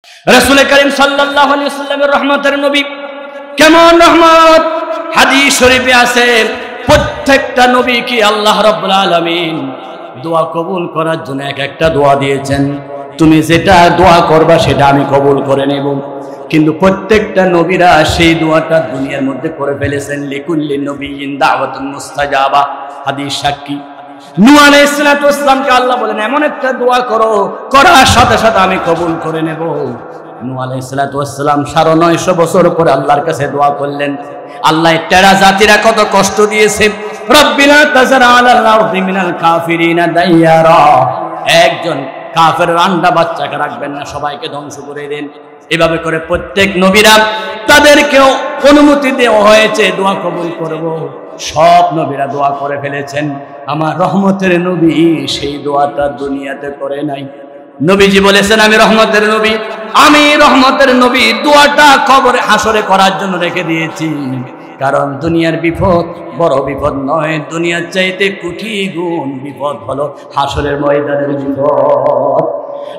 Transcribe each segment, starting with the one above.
রাসূল করিম সাল্লাল্লাহু আলাইহি ওয়াসাল্লামের রহমতের নবী কেমন রহমত? হাদিস শরীফে আছে প্রত্যেকটা নবীকে আল্লাহ রাব্বুল আলামিন দোয়া কবুল করার জন্য এক একটা দোয়া দিয়েছেন। তুমি যেটা দোয়া করবা সেটা আমি কবুল করে নেব। কিন্তু প্রত্যেকটা নবীরা সেই দোয়াটা দুনিয়ার মধ্যে করে ফেলেছেন। লিকুল্লি নবিয়্যিন দাওয়াতুন মুস্তাজাবা, হাদিস সাক্ষী। নূহ আলাইহিস সালাতু ওয়াস সালামকে আল্লাহ বলেন এমন একটা দোয়া করো, করার সাথে সাথে আমি কবুল করে নেব। নূহ আলাইহিস সালাতু ওয়াস সালাম 950 বছর পরে আল্লাহর কাছে দোয়া করলেন। আল্লাহ তেরা জাতিরা কত কষ্ট দিয়েছে। রব্বিনা তাযার আলাল আরদি মিনাল কাফিরিনা দাইয়ারা, একজন কাফের আন্ডা বাচ্চাকে রাখবেন না, সবাইকে ধ্বংস করে দেন। এভাবে করে প্রত্যেক নবীরা তাদেরকেও অনুমতি দেওয়া হয়েছে দোয়া কবুল করব। সব নবীরা দোয়া করে ফেলেছেন। আমার রহমতের নবী সেই দোয়াটা দুনিয়াতে করে নাই। নবীজি বলেছেন আমি রহমতের নবী, আমি রহমতের নবী দোয়াটা কবরে হাসরে করার জন্য রেখে দিয়েছি। কারণ দুনিয়ার বিপদ বড় বিপদ নয়, দুনিয়ার চাইতে কোটি গুণ বিপদ হলো হাসরের ময়দানের বিপদ।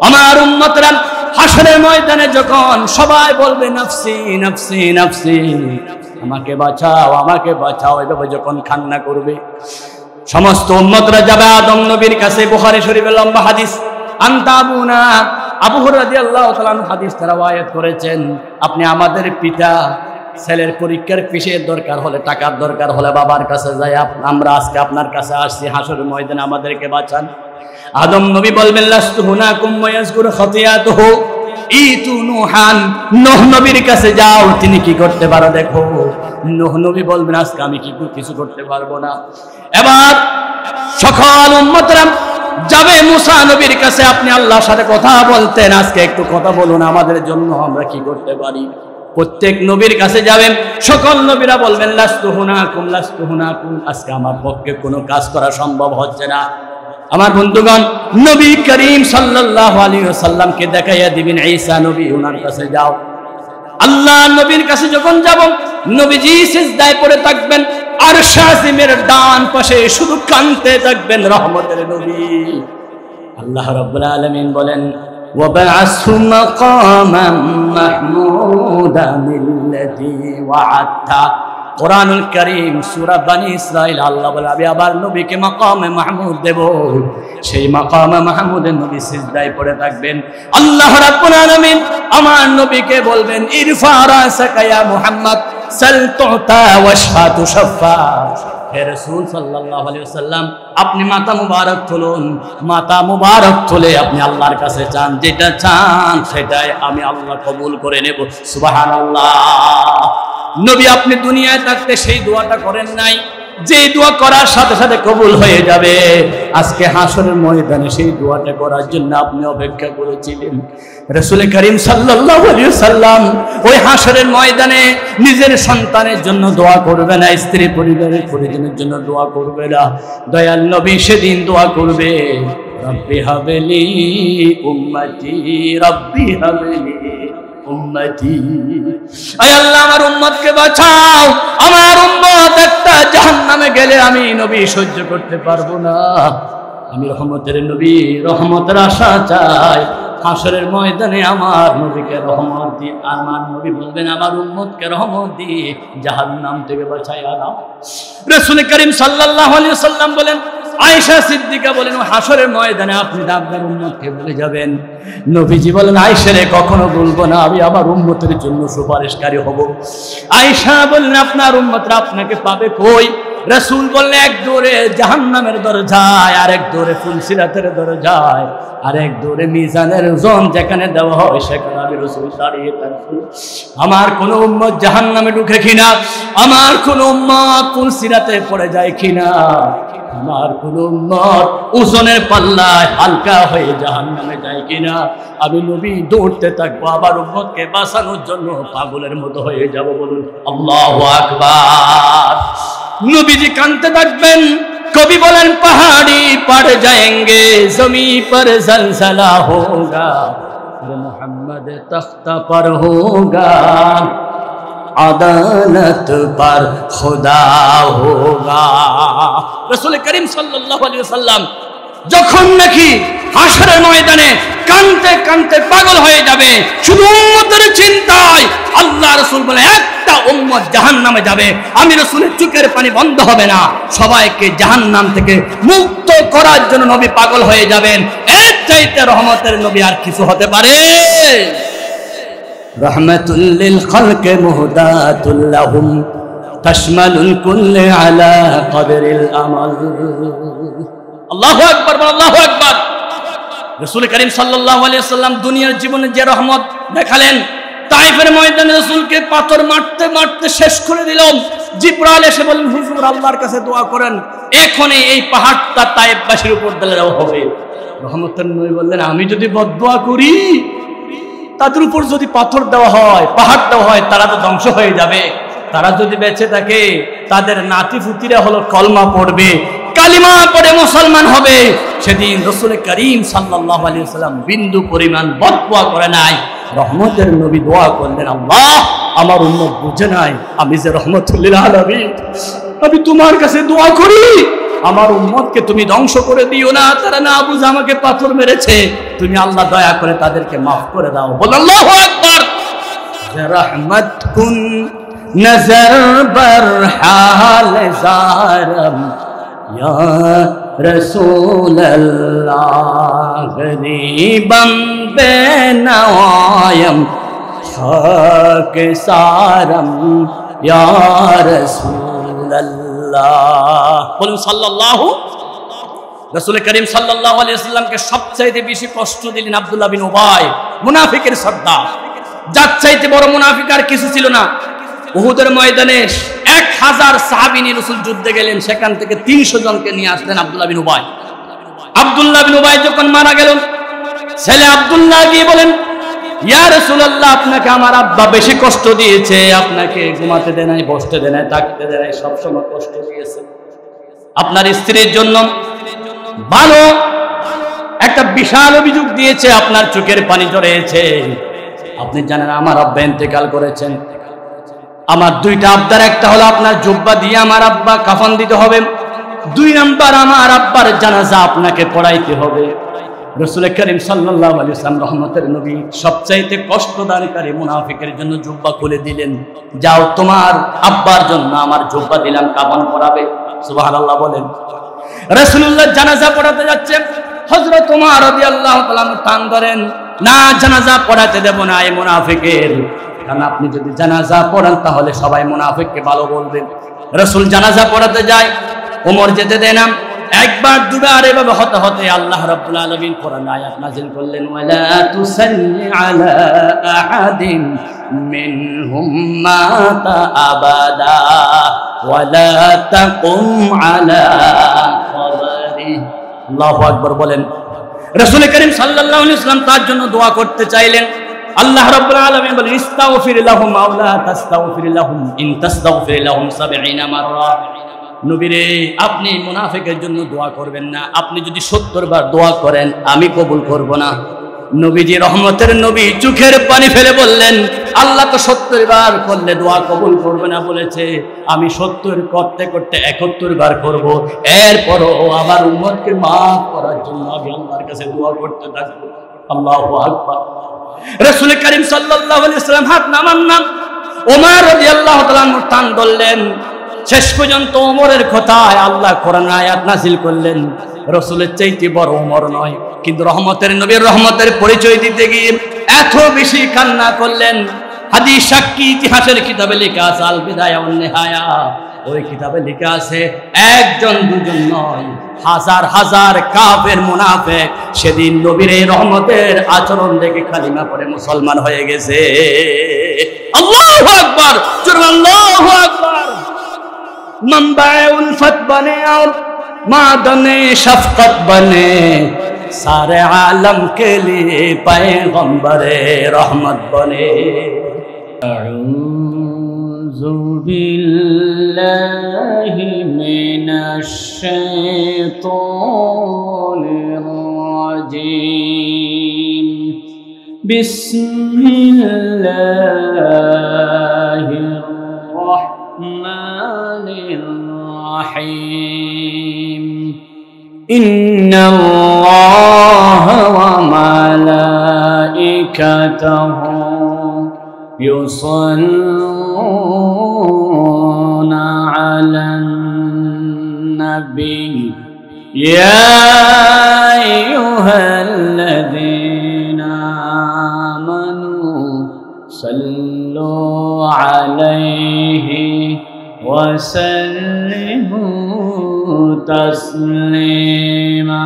আমার উম্মতরা হাসরের ময়দানে যখন সবাই বলবে নাফসি নাফসি নাফসি, আমাকে বাঁচাও আমাকে বাঁচাও, এভাবে যখন কান্না করবে সমস্ত উম্মতরা যাবে আদম নবীর কাছে। বুখারী শরীফে লম্বা হাদিস, আনতাবুনা আবু হুরায়রা রাদিয়াল্লাহু তাআলা হাদিস রাওয়ায়াত করেছেন, আপনি আমাদের পিতা, ছেলের পরীক্ষার ফিসের দরকার হলে, টাকার দরকার হলে বাবার কাছে যাই, আমরা আজকে আপনার কাছে আসছি, হাসরের ময়দানে আমাদেরকে বাঁচান। আদম নবী বলবেন লাস্তু হুনাকুম ওয়ায়াজকুরু খাতিয়াতুহু ইতু নূহান, নূহ নবীর কাছে যাও, তিনি কি করতে পারো দেখো। নূহ নবী বলবেন আজকে আমি কিছু করতে পারবো না। এবার সকল উম্মতরা যাবে মুসা নবীর কাছে, আপনি আল্লাহর সাথে কথা বলতেন, আজকে একটু কথা বলুন আমাদের জন্য, আমরা কি করতে পারি। প্রত্যেক নবীর কাছে যাবেন, সকল নবীরা বলবেন লাস্তু হুনাকুম লাস্তু হুনাকুম, আজকে আমার পক্ষে কোনো কাজ করা সম্ভব হচ্ছে না। আমার বন্ধুগণ, নবী করিম সাল্লাল্লাহু আলাইহি ওয়াসাল্লামকে দেখাইয়া দিবেন ঈসা নবী, ওনার কাছে যাও। আল্লাহ নবীর কাছে যখন যাব, নবীজি সিজদায় পড়ে থাকবেন, আরশ আজিমের ডান পাশে শুধু কাঁদতে থাকবেন রহমতের নবী। আল্লাহ রাব্বুল আলামিন বলেন ওয়াবআসহু মাকামান মাহমুদানিল্লাযী ওয়া'আদতা। কোরআনুল কারীম সূরা বনী ইসরাঈল আল্লাহ বলে আমি আবার নবীকে মাকামে মাহমুদ দেব। সেই মাকামে মাহমুদের নবী সিজদায় পড়ে থাকবেন। আল্লাহ রাব্বুল আলামিন আমার নবীকে বলবেন ইরফা রাসাকা ইয়া মুহাম্মদ সাল তুতা ওয়াশফা তুশফা। হে রাসূল সাল্লাল্লাহু আলাইহি ওয়াসাল্লাম, আপনি মাথা মুবারক তুলুন, মাথা মুবারক তুলে আপনি আল্লাহর কাছে চান, যেটা চান সেটাই আমি আল্লাহ কবুল করে নেব। সুবহানাল্লাহ। নবী আপনি দুনিয়ায় থাকতে সেই দোয়াটা করেন নাই, যে দোয়া করার সাথে সাথে কবুল হয়ে যাবে। আজকে হাসরের ময়দানে সেই দোয়াটা করার জন্য আপনি অপেক্ষা করেছিলেন। রাসূল করিম সাল্লাল্লাহু আলাইহি ওয়াসাল্লাম ওই হাসরের ময়দানে নিজের সন্তানের জন্য দোয়া করবে না, স্ত্রী পরিবারের পরিজনের জন্য দোয়া করবে না। দয়াল নবী সেদিন দোয়া করবে রব্বি হাবলি উম্মতি রব্বি হাবলি উম্মতি। আয় আল্লাহ আমার উম্মতকে বাঁচাও, আমার উম্মত একটা জাহান্নামে গেলে আমি নবী সহ্য করতে পারবো না। আমি রহমতের নবী, রহমতের আশা চাই। হাসরের ময়দানে আমার নবীকে রহমত দিন। আমার নবী বলবেন আমার উম্মতকে রহমত দিয়ে জাহান্নাম থেকে বাঁচাইয়া দাও। রাসূল করিম সাল্লাল্লাহু আলাইহি ওয়াসাল্লাম বলেন, আয়েশা সিদ্দিকা বলেন হাসরের ময়দানে আপনি আপনার উম্মতকে বলে যাবেন। নবীজি বলেন আয়েশা রে কখনো বলবো না, আমি আমার উম্মতের জন্য সুপারিশকারী হব। আয়েশা বললেন আপনার উম্মতরা আপনাকে পাবে কই? রাসূল বললেন এক দৌড়ে জাহান্নামের দরজায়, আরেক দৌড়ে ফুলসিরাতের দরজায়, আরেক দৌড়ে মিজানের ওজন যেখানে দেওয়া হয় সেখানে আমি রাসূল দাঁড়িয়ে থাকবো। আমার কোন উম্মত জাহান্নামে ঢুকে কিনা, আমার কোন উম্মত ফুলসিরাতে পড়ে যায় কিনা, আমার কোন উম্মত ওজনের পাল্লায় হালকা হয়ে জাহান্নামে যায় কিনা, আমি নবী দৌড়তে থাকবো আবার উম্মতকে বাঁচানোর জন্য পাগলের মতো হয়ে যাব। বলুন আল্লাহু আকবার। নবীজি কাঁদতে থাকবেন। কবি বলেন पहाड़ी पड़ जाएंगे जमी पर जलजला होगा मोहम्मद तख्ता पर होगा अदालत पर खुदा होगा। रसूल करीम सल्लल्लाहु अलैहि वसल्लम যখন নাকি হাসরের ময়দানে কানতে কানতে পাগল হয়ে যাবে শুধু উম্মতের চিন্তায়, আল্লাহ রাসূল বলে একটা উম্মত জাহান্নামে যাবে, আমি রাসূলের চোখের পানি বন্ধ হবে না, সবাইকে জাহান্নাম থেকে মুক্ত করার জন্য নবী পাগল হয়ে যাবেন। এর চাইতে রহমতের নবী আর কিছু হতে পারে? রাহমাতুল লিল খালকি মুহদাতুল লাহুম তাশমালুল কুল্লি আলা কদরিল আমাল। আল্লাহু আকবার, আল্লাহু আকবার। রাসূল করিম সাল্লাল্লাহু আলাইহি ওয়াসাল্লাম দুনিয়ার জীবনে যে রহমত দেখালেন, তায়েফের ময়দানে রাসূলকে পাথর মারতে মারতে শেষ করে দিল। জিবরাইল এসে বললেন, হুজুর আল্লাহর কাছে দোয়া করেন, এখনই এই পাহাড়টা তায়েফবাসীর উপর দেওয়া হবে। রহমতের নবী বললেন, আমি যদি বদদোয়া করি, তাদের উপর যদি পাথর দেওয়া হয়, পাহাড় দেওয়া হয়, তারা তো ধ্বংস হয়ে যাবে। তারা যদি বেঁচে থাকে, তাদের নাতি ফুতিরা হলো কলমা পড়বে, কালিমা পড়ে মুসলমান হবে। সেদিন রাসূল করিম সাল্লাল্লাহু আলাইহি ওয়াসাল্লাম বিন্দু পরিমাণ বদদোয়া করে নাই। রহমতের নবী দোয়া করলেন, আল্লাহ আমার উম্মত বুঝে নাই আমি যে রহমতুল লিল আলামিন, আমি তোমার কাছে দোয়া করি আমার উম্মতকে তুমি ধ্বংস করে দিও না, তারা না বুঝে আমাকে পাথর মেরেছে, তুমি আল্লাহ দয়া করে তাদেরকে মাফ করে দাও। বল আল্লাহু আকবার। রহমত কুন নজর बर हाल ज़ारम या रसूल अल्लाह गरीबम बेनवायम हक सारम या रसूल अल्लाह। বলুন সাল্লাল্লাহু। রাসূল করিম সাল্লাল্লাহু আলাইহি ওয়াসাল্লামকে সবচাইতে বেশি কষ্ট দিলেন আব্দুল্লাহ বিন উবাই, মুনাফিকের সর্দার। যার চাইতে বড় মুনাফিক আর কিছু ছিল না। উহুদের ময়দানে 1000 সাহাবী নিয়ে রাসূল যুদ্ধে গেলেন, সেখান থেকে 300 জনকে নিয়ে আসলেন আব্দুল্লাহ বিন উবাই। আব্দুল্লাহ বিন উবাই যখন মারা গেল, ছেলে আব্দুল্লাহ গিয়ে বলেন, ইয়া রাসূলুল্লাহ আপনাকে আমার আব্বা বেশি কষ্ট দিয়েছে, আপনাকে ঘুমাতে দেয় নাই, বসতে দেয় নাই, থাকতে দেয় নাই, সব সময় কষ্ট দিয়েছে। আপনার স্ত্রীর জন্য ভালো একটা বিশাল অভিযোগ দিয়েছে, আপনার চোখের পানি ঝরেছে। আপনি জানেন আমার আব্বা ইন্তেকাল করেছেন, আমার দুইটা আবদার, একটা হলো আপনার জুব্বা দিয়ে আমার আব্বা কাফন দিতে হবে, 2 নাম্বার আমার আব্বার জানাজা আপনাকে পড়াইতে হবে। রাসূল করিম সাল্লাল্লাহু আলাইহি ওয়াসাল্লাম রহমতের নবী সবচাইতে কষ্টদানকারী মুনাফিকের জন্য জুব্বা খুলে দিলেন, যাও তোমার আব্বার জন্য আমার জুব্বা দিলাম, কাফন পরাবে। সুবহানাল্লাহ বলেন। রাসূলুল্লাহ জানাজা পড়াতে যাচ্ছেন, হযরত ওমর রাদিয়াল্লাহু তাআলা টান ধরেন, না জানাজা পড়াতে দেব না এই মুনাফিকের, কারণ আপনি যদি জানাজা পড়ান তাহলে সবাই মুনাফিককে ভালো বলবেন। রাসূল জানাজা পড়াতে যায়, ওমর যেতে দেয় না। একবার দুবার এভাবে হতে হতে আল্লাহ রাব্বুল আলামিন কোরআন আয়াত নাযিল করলেন, ওয়ালা তুসাল্লি আলা আহাদিন মিনহুম মাতা আবাদা ওয়ালা তাকুম আলা কবরি। আল্লাহু আকবার বলেন। রাসূল করিম সাল্লাল্লাহু আলাইহি ওয়াসাল্লাম তার জন্য দোয়া করতে চাইলেন। আল্লাহ রাব্বুল আলামিন বলেন, ইস্তাগফির লাহুম আও লা তাস্তাগফির লাহুম ইন তাস্তাগফির লাহুম 70 মাররা। নবীরে আপনি মুনাফিকের জন্য দোয়া করবেন না, আপনি যদি 70 বার দোয়া করেন আমি কবুল করব না। নবীজি রহমতের নবী চোখের পানি ফেলে বললেন, আল্লাহ তো 70 বার করলে দোয়া কবুল করবে না বলেছে, আমি 70 করতে করতে 71 বার করব, এরপরও আমার উম্মতকে মাফ করার জন্য আমি আল্লাহর কাছে দোয়া করতে থাকবো। আল্লাহু আকবার। রাসূল করিম সাল্লাল্লাহু আলাইহি ওয়াসাল্লাম হাত নামান না, ওমর রাদিয়াল্লাহু তাআলা টান ধরলেন। শেষ পর্যন্ত ওমরের কথায় আল্লাহ কোরআন আয়াত নাযিল করলেন, রাসূলের চাইতে বড় ওমর নয়, কিন্তু রহমতের নবীর রহমতের পরিচয় দিতে গিয়ে এত বেশি কান্না করলেন। হাদিস সাক্ষী ইতিহাসের কিতাবে লেখা আছে, আল বিদায়া ওয়ান নিহায়া, ওই কিতাবে লেখা আছে একজন দুজন নয়, হাজার হাজার কাফের মুনাফিক সেদিন নবীর এই রহমতের আচরণ দেখে কালিমা পড়ে মুসলমান হয়ে গেছে। আল্লাহু আকবার, জোরে আল্লাহু আকবার। मंबाए उल्फत बने और मादने शफकत बने, सारे आलम के लिए पैगंबरे रहमत बने। अऊज़ु बिल्लाहि मिनश शैतानिर रजीम, बिस्मिल्लाहिर रहमानिर रहीम। ইন্নাল্লাহা ওয়া মালাইকাতাহু ইউসাল্লুনা আলান নাবী ইয়া আইয়ুহাল্লাযীনা আমানু সাল্লু আলাইহি ওয়া সাল্লিমু তাসলিমা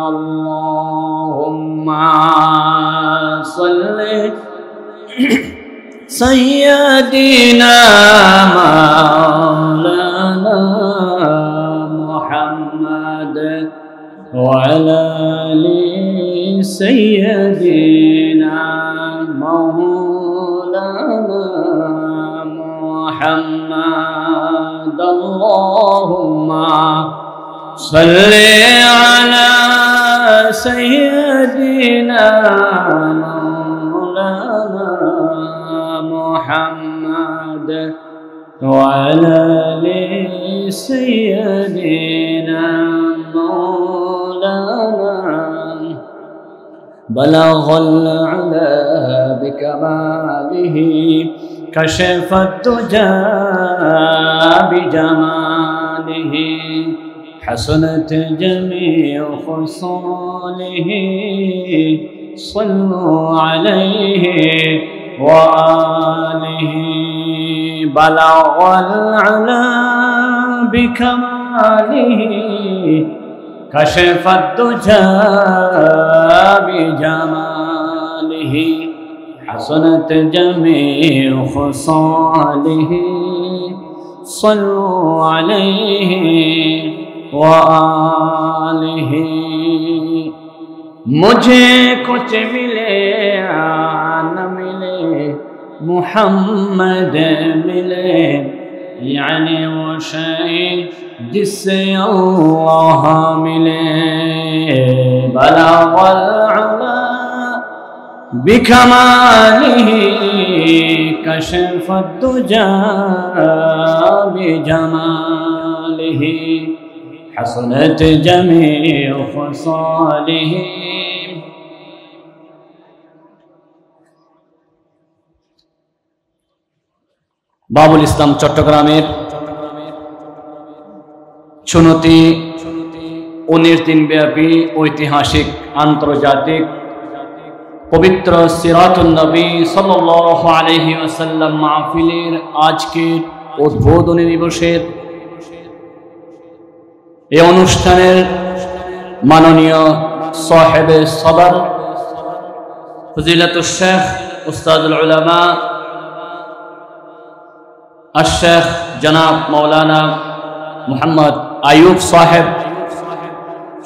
আল্লাহুম্মা সাল্লি সাইয়্যিদিনা মাওলানা মুহাম্মদ ওয়া আলা আলি সাইয়্যিদিনা মাওলানা মুহাম্মদ আল্লাহুম্মা সাল্লি আলা সাইয়্যিদিনা মাওলানা মুহাম্মদ ওয়া আলা আলি সাইয়্যিদিনা মাওলানা বালাগাল আলা বিকামালিহি কাশাফাত তুজা বিজামালিহি হাসানাত জামিউ খুসালিহি সাল্লু আলাইহি ওয়া আলিহি বালাগাল আলা বিকামালিহি কাশাফাত তুজা বিজামালিহি حسنت جميع خصاله صلوا عليه وآله मुझे कुछ मिले न मिले मुहम्मद मिले यानी वो शय जिससे अल्लाह मिले बलागल अला बिकमालिहि कशफत दुजा बिजमालिहि हसनत जमीउ खसालिहि। বাবুল ইসলাম চট্টগ্রামের 19 দিন ব্যাপী ঐতিহাসিক আন্তর্জাতিক পবিত্র সিরাতুন নবী সাল্লাল্লাহু আলাইহি ওয়াসাল্লাম মাহফিলের আজকের উদ্বোধনী দিবসের এই অনুষ্ঠানের মাননীয় সাহেবে সদর ফজিলাতুল শেখ উস্তাদুল উলামা আশ-শেখ জনাব মাওলানা মুহাম্মদ আইয়ুব সাহেব,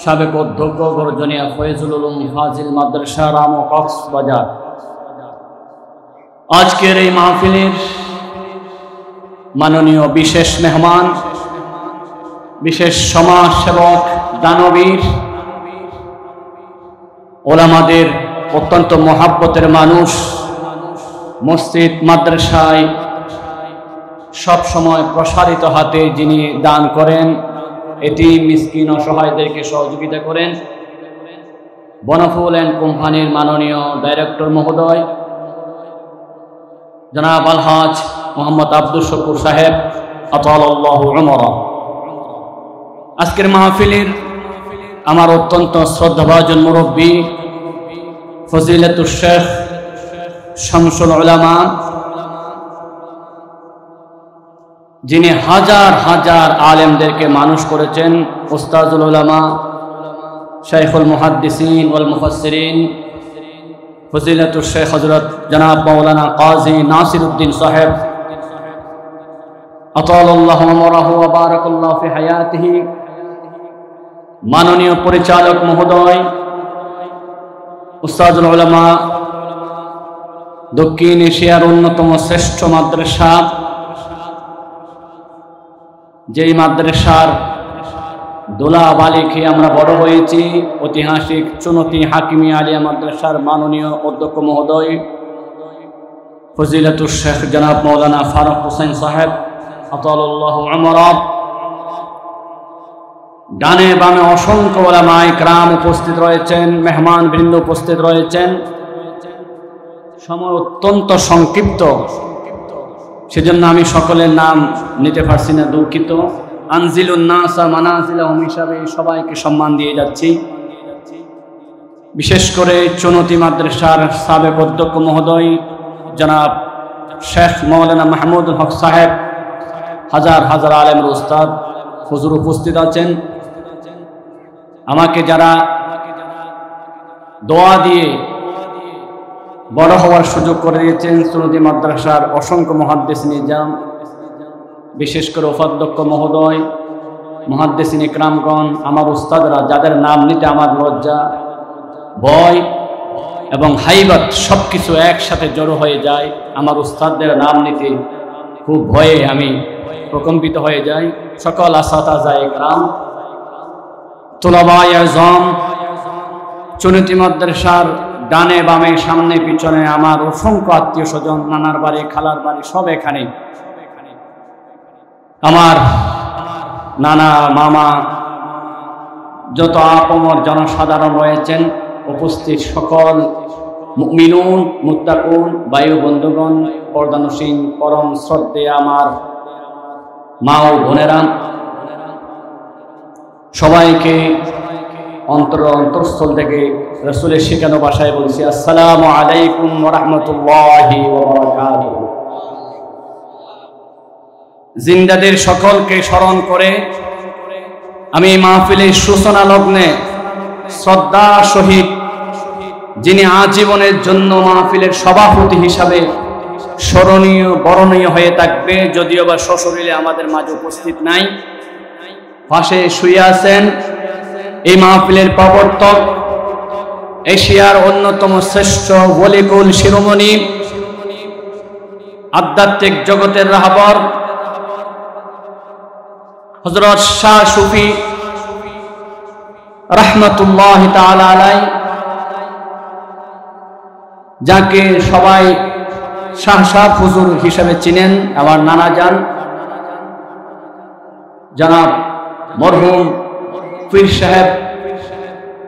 সাবেক অধ্যক্ষ গর্জনিয়া ফয়জুল উলুম ফাজিল মাদ্রাসা রাম কক্সবাজার, আজকের এই মাহফিলের মাননীয় বিশেষ মেহমান, বিশেষ সমাজ সেবক, দানবীর, ওলামাদের অত্যন্ত মহাব্বতের মানুষ, মসজিদ মাদ্রাসায় সব সময় প্রসারিত হাতে যিনি দান করেন, এতিম মিসকিন অসহায়দেরকে সহযোগিতা করেন, বনফুল অ্যান্ড কোম্পানির মাননীয় ডাইরেক্টর মহোদয় জনাব আলহাজ মোহাম্মদ আব্দুল শকুর সাহেব আতালাল্লাহু উমরা, আজকের মাহফিলের আমার অত্যন্ত শ্রদ্ধাভাজন মুরব্বী ফজিলাতুল শেখ শামসুল উলামা, যিনি হাজার হাজার আলেমদেরকে মানুষ করেছেন, উস্তাজুল উলামা শাইখুল মুহাদ্দিসিন ওয়াল মুফাসসিরিন ফজিলাতুল শেখ হযরত জনাব মাওলানা কাজী নাসিরউদ্দিন সাহেব আতালাল্লাহু উমরাহু ওয়া বারাকাল্লাহু ফি হায়াতিহি, মাননীয় পরিচালক মহোদয় উস্তাজুল উলামা দক্ষিণ এশিয়ার অন্যতম শ্রেষ্ঠ মাদ্রাসা, যেই মাদ্রাসার দোলা বালি খেয়ে আমরা বড় হয়েছি, ঐতিহাসিক চুনতি হাকিমি আলিয়া মাদ্রাসার মাননীয় অধ্যক্ষ মহোদয় ফজিলাতুল শেখ জনাব মাওলানা ফারুক হোসেন সাহেব আতালাল্লাহু উমরা, ডানে বামে অসংখ্য ওলামায়ে কেরাম উপস্থিত রয়েছেন, মেহমান বৃন্দ উপস্থিত রয়েছেন। সময় অত্যন্ত সংক্ষিপ্ত, সেজন্য আমি সকলের নাম নিতে পারছি না, দুঃখিত। আনজিলুন নাসা মানাজিলাহুম হিসাবে সবাইকে সম্মান দিয়ে যাচ্ছি। বিশেষ করে চুনতি মাদ্রাসার সাবেক অধ্যক্ষ মহোদয় জনাব শেখ মৌলানা মাহমুদুল হক সাহেব, হাজার হাজার আলেমের উস্তাদ হুজুর উপস্থিত আছেন। আমাকে যারা দোয়া দিয়ে বড় হওয়ার সুযোগ করে দিয়েছেন, চুনতি মাদ্রাসার অসংখ্য মুহাদ্দিসিন ইজাম, বিশেষ করে উপাধ্যক্ষ মহোদয়, মুহাদ্দিসিন ইকরামগণ, আমার উস্তাদরা, যাদের নাম নিতে আমার লজ্জা, ভয় এবং হাইবত সবকিছু একসাথে জড়ো হয়ে যায়। আমার উস্তাদদের নাম নিতে খুব ভয়ে আমি প্রকম্পিত হয়ে যাই। সকল আসাতাজা ইকরাম, তুলাবায়ে আযম, চুনতি মাদ্রাসার ডানে বামে সামনে পিছনে আমার অসংখ্য আত্মীয় স্বজন, নানার বাড়ি খালার বাড়ি সব এখানে, আমার নানা মামা, যত আপমর জনসাধারণ রয়েছেন উপস্থিত, সকল মুমিনুন মুত্তাকুন বায়ু বন্ধুগণ, পর্দানসীন পরম শ্রদ্ধেয় আমার মা ও বোনেরা, সবাইকে অন্তরস্থল থেকে রাসূলের শেখানো ভাষায় বলছি, আসসালামু আলাইকুম ওয়া রাহমাতুল্লাহি ওয়া বারাকাতুহু। জিন্দাদের সকলকে স্মরণ করে আমি মাহফিলের সূচনা লগ্নে শ্রদ্ধা সহিত, যিনি আজীবনের জন্য মাহফিলের সভাপতি হিসাবে স্মরণীয় বরণীয় হয়ে থাকবে, যদিও বা সশরীরে আমাদের মাঝে উপস্থিত নাই, পাশে শুয়ে আছেন এই মাহফিলের প্রবর্তক, এশিয়ার অন্যতম শ্রেষ্ঠ ওলিকুল শিরোমণি, আধ্যাত্মিক জগতের রাহবর হযরত শাহ সুফি রাহমাতুল্লাহি তাআলা আলাইহি, যাকে সবাই শাহ শাহ হুজুর হিসেবে চিনেন, আমার নানা যান জনাব মরহুম পীর সাহেব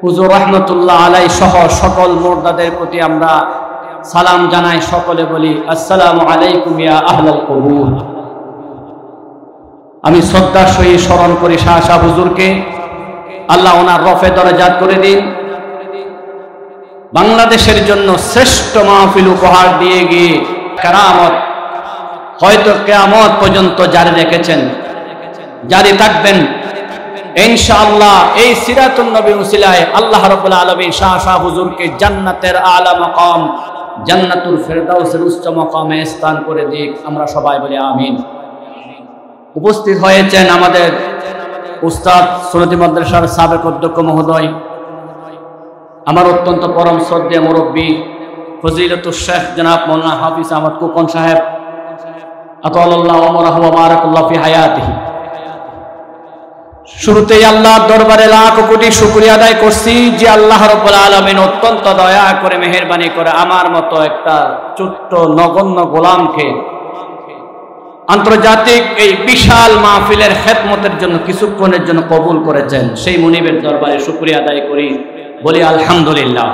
হুজুর রাহমাতুল্লাহ আলাইহি সহ সকল মুর্দাদের প্রতি আমরা সালাম জানাই। সকলে বলি আসসালামু আলাইকুম ইয়া আহলাল কবুর। আমি শ্রদ্ধার সহিত স্মরণ করি শাহ শাহ হুজুরকে, আল্লাহ ওনার রফে দরজাত করে দিন। বাংলাদেশের জন্য শ্রেষ্ঠ মাহফিল উপহার দিয়ে গিয়ে কেরামত, হয়তো কিয়ামত পর্যন্ত জারি রেখেছেন, জারি থাকবেন ইনশাআল্লাহ। এই সিরাতুন নবী উসিলায় আল্লাহ রাব্বুল আলামিন শাহ শাহ হুজুরকে জান্নাতের আলা মাকাম, জান্নাতুল ফেরদাউসের উচ্চ মাকামে স্থান করে দিক। আমরা সবাই বলি আমিন। উপস্থিত হয়েছেন আমাদের উস্তাদ চুনতি মাদ্রাসার সাবেক অধ্যক্ষ মহোদয়, আমার অত্যন্ত পরম শ্রদ্ধেয় মুরব্বী ফজিলতুল শেখ জনাব মাওলানা হাফিজ আহমদ খোকন সাহেব, আতাল্লাহু আমরাহু ওয়া বারাকাল্লাহু ফি হায়াতিহি। শুরুতেই আল্লাহর দরবারে লাখ কোটি শুকরিয়া আদায় করছি যে আল্লাহ রাব্বুল আলামিন অত্যন্ত দয়া করে মেহেরবানি করে আমার মতো একটা ছোট্ট নগণ্য গোলামকে আন্তর্জাতিক এই বিশাল মাহফিলের খেদমতের জন্য কিছুক্ষণের জন্য কবুল করেছেন। সেই মুনিবের দরবারে শুকরিয়া আদায় করি, বলি আলহামদুলিল্লাহ।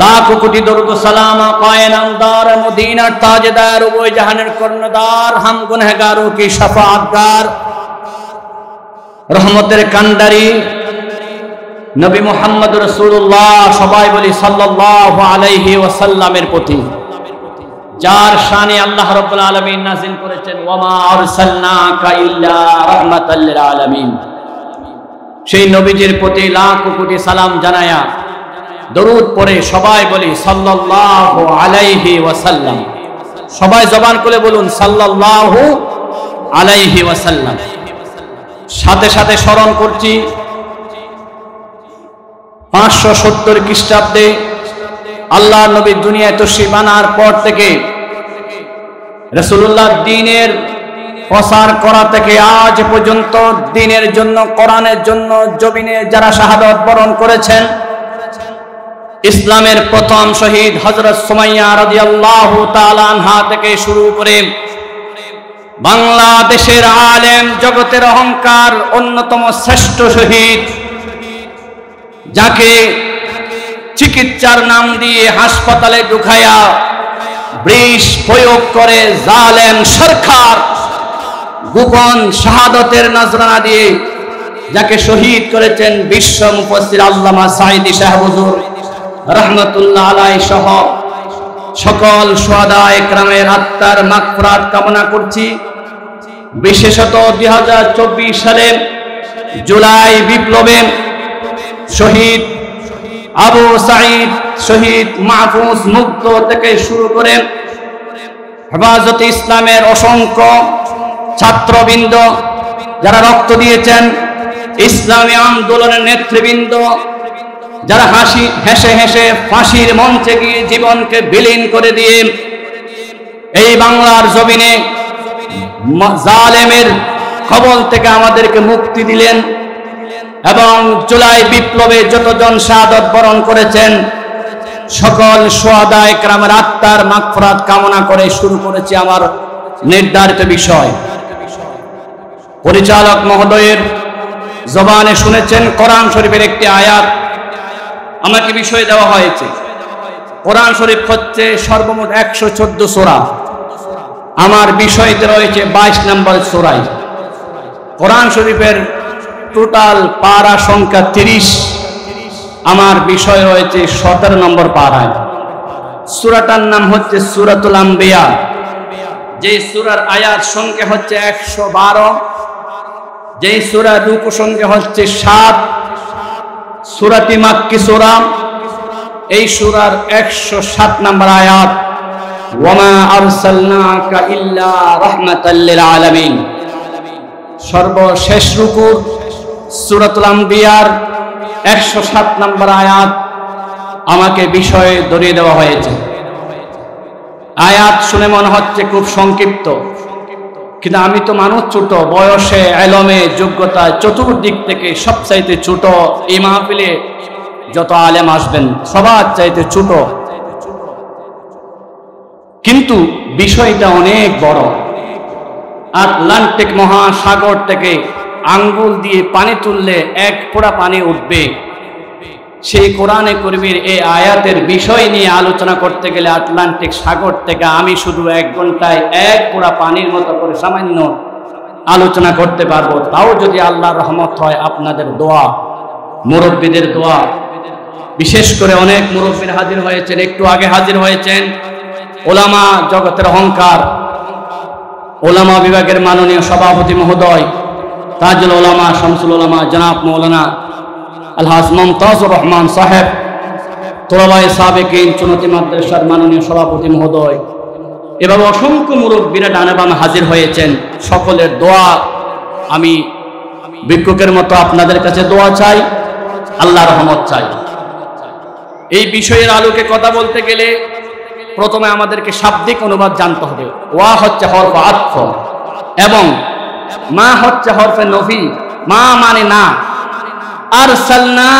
লাখ কোটি দরুদ সালাম কায়নামদার মদিনার তাজদার, উভয় জাহানের কর্ণধার, হাম গুনহগারোं की শফাআতগার, রহমতের কান্ডারি নবী মুহাম্মদ রাসূলুল্লাহ, সবাই বলি সাল্লাল্লাহু আলাইহি ওয়াসাল্লামের প্রতি, যার শানে আল্লাহ রাব্বুল আলামিন নাযিল করেছেন ওয়ামা আরসালনাকা ইল্লা রাহমাতাল লিল আলামিন। সেই নবীজির প্রতি লাখ কোটি সালাম জানায়া দরুদ পড়ে সবাই বলি সাল্লাল্লাহু আলাইহি ওয়াসাল্লাম। সবাই জবান খুলে বলুন সাল্লাল্লাহু আলাইহি ওয়াসাল্লাম। সাথে সাথে স্মরণ করছি 570 খ্রিস্টাব্দে আল্লাহ নবী দুনিয়ায় তশরীফ আনার পর থেকে রাসূলুল্লাহ দ্বীনের প্রচার করা থেকে আজ পর্যন্ত দ্বীনের জন্য, কোরআনের জন্য জমিনে যারা শাহাদাত বরণ করেছেন, ইসলামের প্রথম শহীদ হযরত সুমাইয়া রাদিয়াল্লাহু তাআলা আনহা থেকে শুরু করে বাংলাদেশের আলেম জগতের অহংকার, অন্যতম শ্রেষ্ঠ শহীদ, যাকে চিকিৎসার নাম দিয়ে হাসপাতালে ঢুকায়া বিষ প্রয়োগ করে জালেম সরকার গোপন শাহাদতের নজরানা দিয়ে যাকে শহীদ করেছেন বিশ্ব মুফাসসির আল্লামা সাঈদী সাহেব হুজুর রাহমাতুল্লাহ আলাইহি সহ সকল শুহাদা একরামের আত্মার মাগফিরাত কামনা করছি। বিশেষত 2024 সালে জুলাই বিপ্লবে শহীদ আবু সাঈদ, শহীদ মাহফুজ মুগ্ধ থেকে শুরু করে হেফাজতে ইসলামের অসংখ্য ছাত্রবৃন্দ যারা রক্ত দিয়েছেন, ইসলামী আন্দোলনের নেতৃবৃন্দ যারা হেসে হেসে ফাঁসির মঞ্চে গিয়ে জীবনকে বিলীন করে দিয়ে এই বাংলার জমিনে জালেমের কবল থেকে আমাদেরকে মুক্তি দিলেন, এবং জুলাই বিপ্লবে যতজন শাহাদত বরণ করেছেন সকল শুহাদা একরামের আত্মার মাগফিরাত কামনা করে শুরু করেছি আমার নির্ধারিত বিষয়। পরিচালক মহোদয়ের জবানে শুনেছেন কোরআন শরীফের একটি আয়াত আমাকে বিষয় দেওয়া হয়েছে। কোরআন শরীফ হচ্ছে সর্বমোট 114 সূরা, আমার বিষয়তে রয়েছে 22 নম্বর সূরায়। কোরআন শরীফের টোটাল পারা সংখ্যা 30, আমার বিষয় রয়েছে 17 নম্বর পারায়। সূরাটার নাম হচ্ছে সূরাতুল আম্বিয়া, যে সূরার আয়াত সংখ্যা হচ্ছে 112, যেই সূরার রুকু সংখ্যা হচ্ছে 7। সূরাটি মাক্কি সূরা, এই সূরার 107 নম্বর আয়াত, ওয়ামা আরসালনাকা ইল্লা রাহমাতাল লিল আলামিন। সর্বশেষ রুকুর সূরাতুল আম্বিয়ার 107 নম্বর আয়াত আমাকে বিষয়ে ধরিয়ে দেওয়া হয়েছে। আয়াত শুনে মনে হচ্ছে খুব সংক্ষিপ্ত, কিন্তু আমি তো মানুষ ছোট, বয়সে, এলমে, যোগ্যতা, চতুর্দিক থেকে সবচাইতে ছোট। এই মাহফিলে যত আলেম আসবেন সবার চাইতে ছোট, কিন্তু বিষয়টা অনেক বড়। আটলান্টিক মহাসাগর থেকে আঙ্গুল দিয়ে পানি তুললে এক ফোঁটা পানি উঠবে। সেই কোরআনে কারীমের এই আয়াতের বিষয় নিয়ে আলোচনা করতে গেলে আটলান্টিক সাগর থেকে আমি শুধু 1 ঘন্টায় এক ফোঁটা পানির মতো করে সামান্য আলোচনা করতে পারবো। তাও যদি আল্লাহর রহমত হয়, আপনাদের দোয়া, মুরব্বীদের দোয়া, বিশেষ করে অনেক মুরব্বীর হাজির হয়েছেন, একটু আগে হাজির হয়েছেন ওলামা জগতের অহংকার, ওলামা বিভাগের মাননীয় সভাপতি মহোদয় তাজুল ওলামা শামসুল ওলামা জনাব মৌলানা আলহাজ মুমতাজুর রহমান সাহেব, তোলাবায়ে সাবেকিন চুনতি মাদ্রাসার মাননীয় সভাপতি মহোদয়, এভাবে অসংখ্য মুরব্বীরা ডানে বামে হাজির হয়েছেন। সকলের দোয়া, আমি ভিক্ষুকের মতো আপনাদের কাছে দোয়া চাই, আল্লাহর রহমত চাই। এই বিষয়ের আলোকে কথা বলতে গেলে প্রথমে আমাদেরকে শাব্দিক অনুবাদ জানতে হবে। ওয়া হচ্ছে হরফ আতফ এবং মা হচ্ছে হরফে নফি। মা মানে না, আরসালনা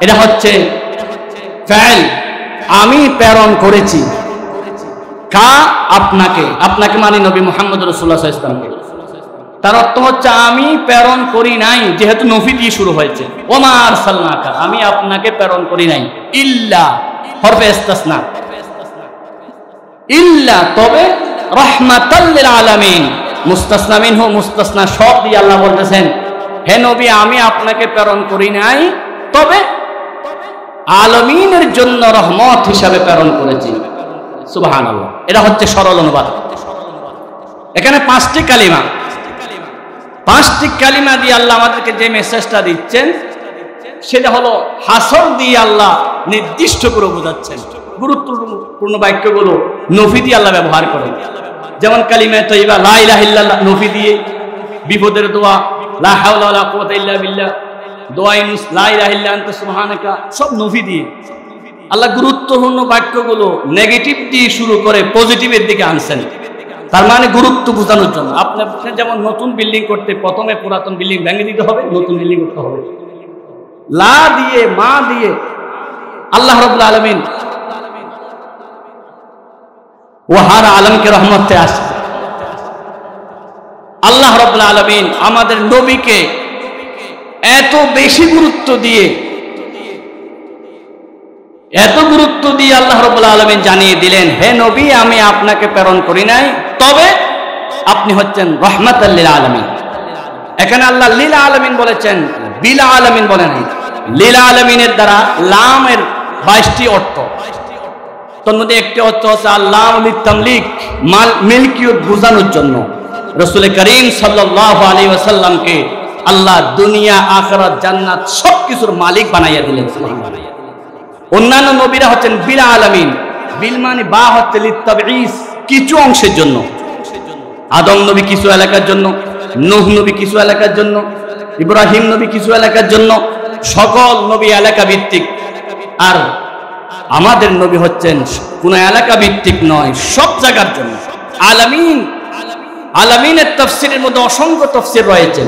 এটা হচ্ছে ফাইল, আমি প্রেরণ করেছি। কা আপনাকে, আপনাকে মানে নবী মুহাম্মদ রাসূলুল্লাহ সাল্লাল্লাহু আলাইহি ওয়াসাল্লামকে। তার অর্থ হচ্ছে আমি প্রেরণ করি নাই, যেহেতু নফি দিয়ে শুরু হয়েছে। ওমা আরসালনাকা, আমি আপনাকে প্রেরণ করি নাই। ইল্লা হরফে ইস্তিসনা, ইল্লা তবে, রাহমাতাল লিল আলামিন, মুস্তাসনা মিনহু, মুস্তাসনা সব দিয়ে আল্লাহ বলতেছেন, হে নবী আমি আপনাকে প্রেরণ করি নাই, তবে আলামিনের জন্য রহমত হিসাবে প্রেরণ করেছি। সুবহানাল্লাহ। এটা হচ্ছে সরল অনুবাদ। এখানে 5টি কালিমা, 5টি কালিমা দিয়ে আল্লাহ আমাদেরকে যে মেসেজটা দিচ্ছেন সেটা হলো হাসর দিয়ে আল্লাহ নির্দিষ্ট করে বোঝাচ্ছেন। গুরুত্বপূর্ণ বাক্যগুলো নফি দিয়ে আল্লাহ ব্যবহার করেন, যেমন কালিমা তাইয়্যিবা লা ইলাহা ইল্লাল্লাহ নফি দিয়ে, বিপদের দোয়া লা হাওলা ওয়ালা কুওয়াতা ইল্লা বিল্লাহ, দোয়া ইউনুস লা ইলাহা ইল্লা আনতা সুবহানাকা, সব নফি দিয়ে। আল্লাহ গুরুত্বপূর্ণ বাক্যগুলো নেগেটিভ দিয়ে শুরু করে পজিটিভের দিকে আনছেন, তার মানে গুরুত্ব বোঝানোর জন্য। আপনি যেমন নতুন বিল্ডিং করতে প্রথমে পুরাতন বিল্ডিং ভেঙে দিতে হবে, নতুন বিল্ডিং করতে হবে। লা দিয়ে, মা দিয়ে আল্লাহ রাব্বুল আলামিন ও হার আলমকে রহমতে আসছে। আল্লাহ রাব্বুল আলামিন আমাদের নবীকে এত বেশি গুরুত্ব দিয়ে আল্লাহ রাব্বুল আলামিন জানিয়ে দিলেন, হে নবী, আমি আপনাকে প্রেরণ করি নাই, তবে আপনি হচ্ছেন রাহমাতাল লিল আলামিন। এখানে আল্লাহ লিল আলামিন বলেছেন, বিল আলামিন বলেন। লিল আলামিনের দ্বারা লামের 22টি অর্থ, তার মধ্যে একটি অর্থ হচ্ছে আল্লাহ লিতামলিক, মিল্কিয়ত বোঝানোর জন্য। রাসূল করিম সাল্লাল্লাহু আলাইহি ওয়াসাল্লামকে আল্লাহ দুনিয়া আখিরাত জান্নাত সবকিছুর মালিক বানাইয়া দিলেন। অন্যান্য নবীরা হচ্ছেন বিল আলামিন। বিল মানে বা হচ্ছে লিতাবঈস, কিছু অংশের জন্য। আদম নবী কিছু এলাকার জন্য, নূহ নবী কিছু এলাকার জন্য, ইব্রাহিম নবী কিছু এলাকার জন্য, সকল নবী এলাকা ভিত্তিক। আর আমাদের নবী হচ্ছেন কোন এলাকা ভিত্তিক নয়, সব জায়গার জন্য আলামিন। আলামিনের তাফসীরের মধ্যে অসংখ্য তাফসীর রয়েছে।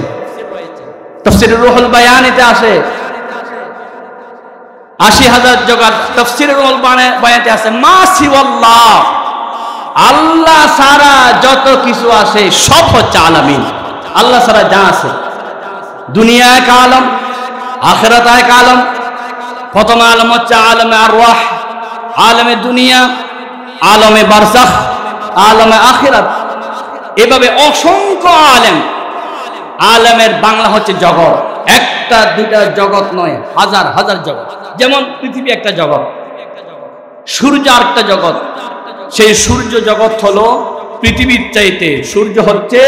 তাফসীরুর রুহুল বায়ানিতে আসে ৮০,০০০ জগৎ। তাফসীরুর রুহুল বায়ানিতে আছে মা সিওয়াল্লাহ, আল্লাহ ছাড়া যত কিছু আছে সব হচ্ছে আলামিন। আল্লাহ ছাড়া যা আছে, দুনিয়া এক আলম, আখিরাত এক আলম। প্রথম আলম হচ্ছে আলমে আরওয়াহ, আলমে দুনিয়া, আলমে বারজাখ, আলমে আখিরাত। এভাবে অসংখ্য আলেম। আলেমের বাংলা হচ্ছে জগৎ। একটা দুইটা জগৎ নয়, হাজার হাজার জগৎ। যেমন পৃথিবী একটা জগৎ, সূর্য আরেকটা জগৎ। সেই সূর্য জগৎ হলো পৃথিবীর চাইতে, সূর্য হচ্ছে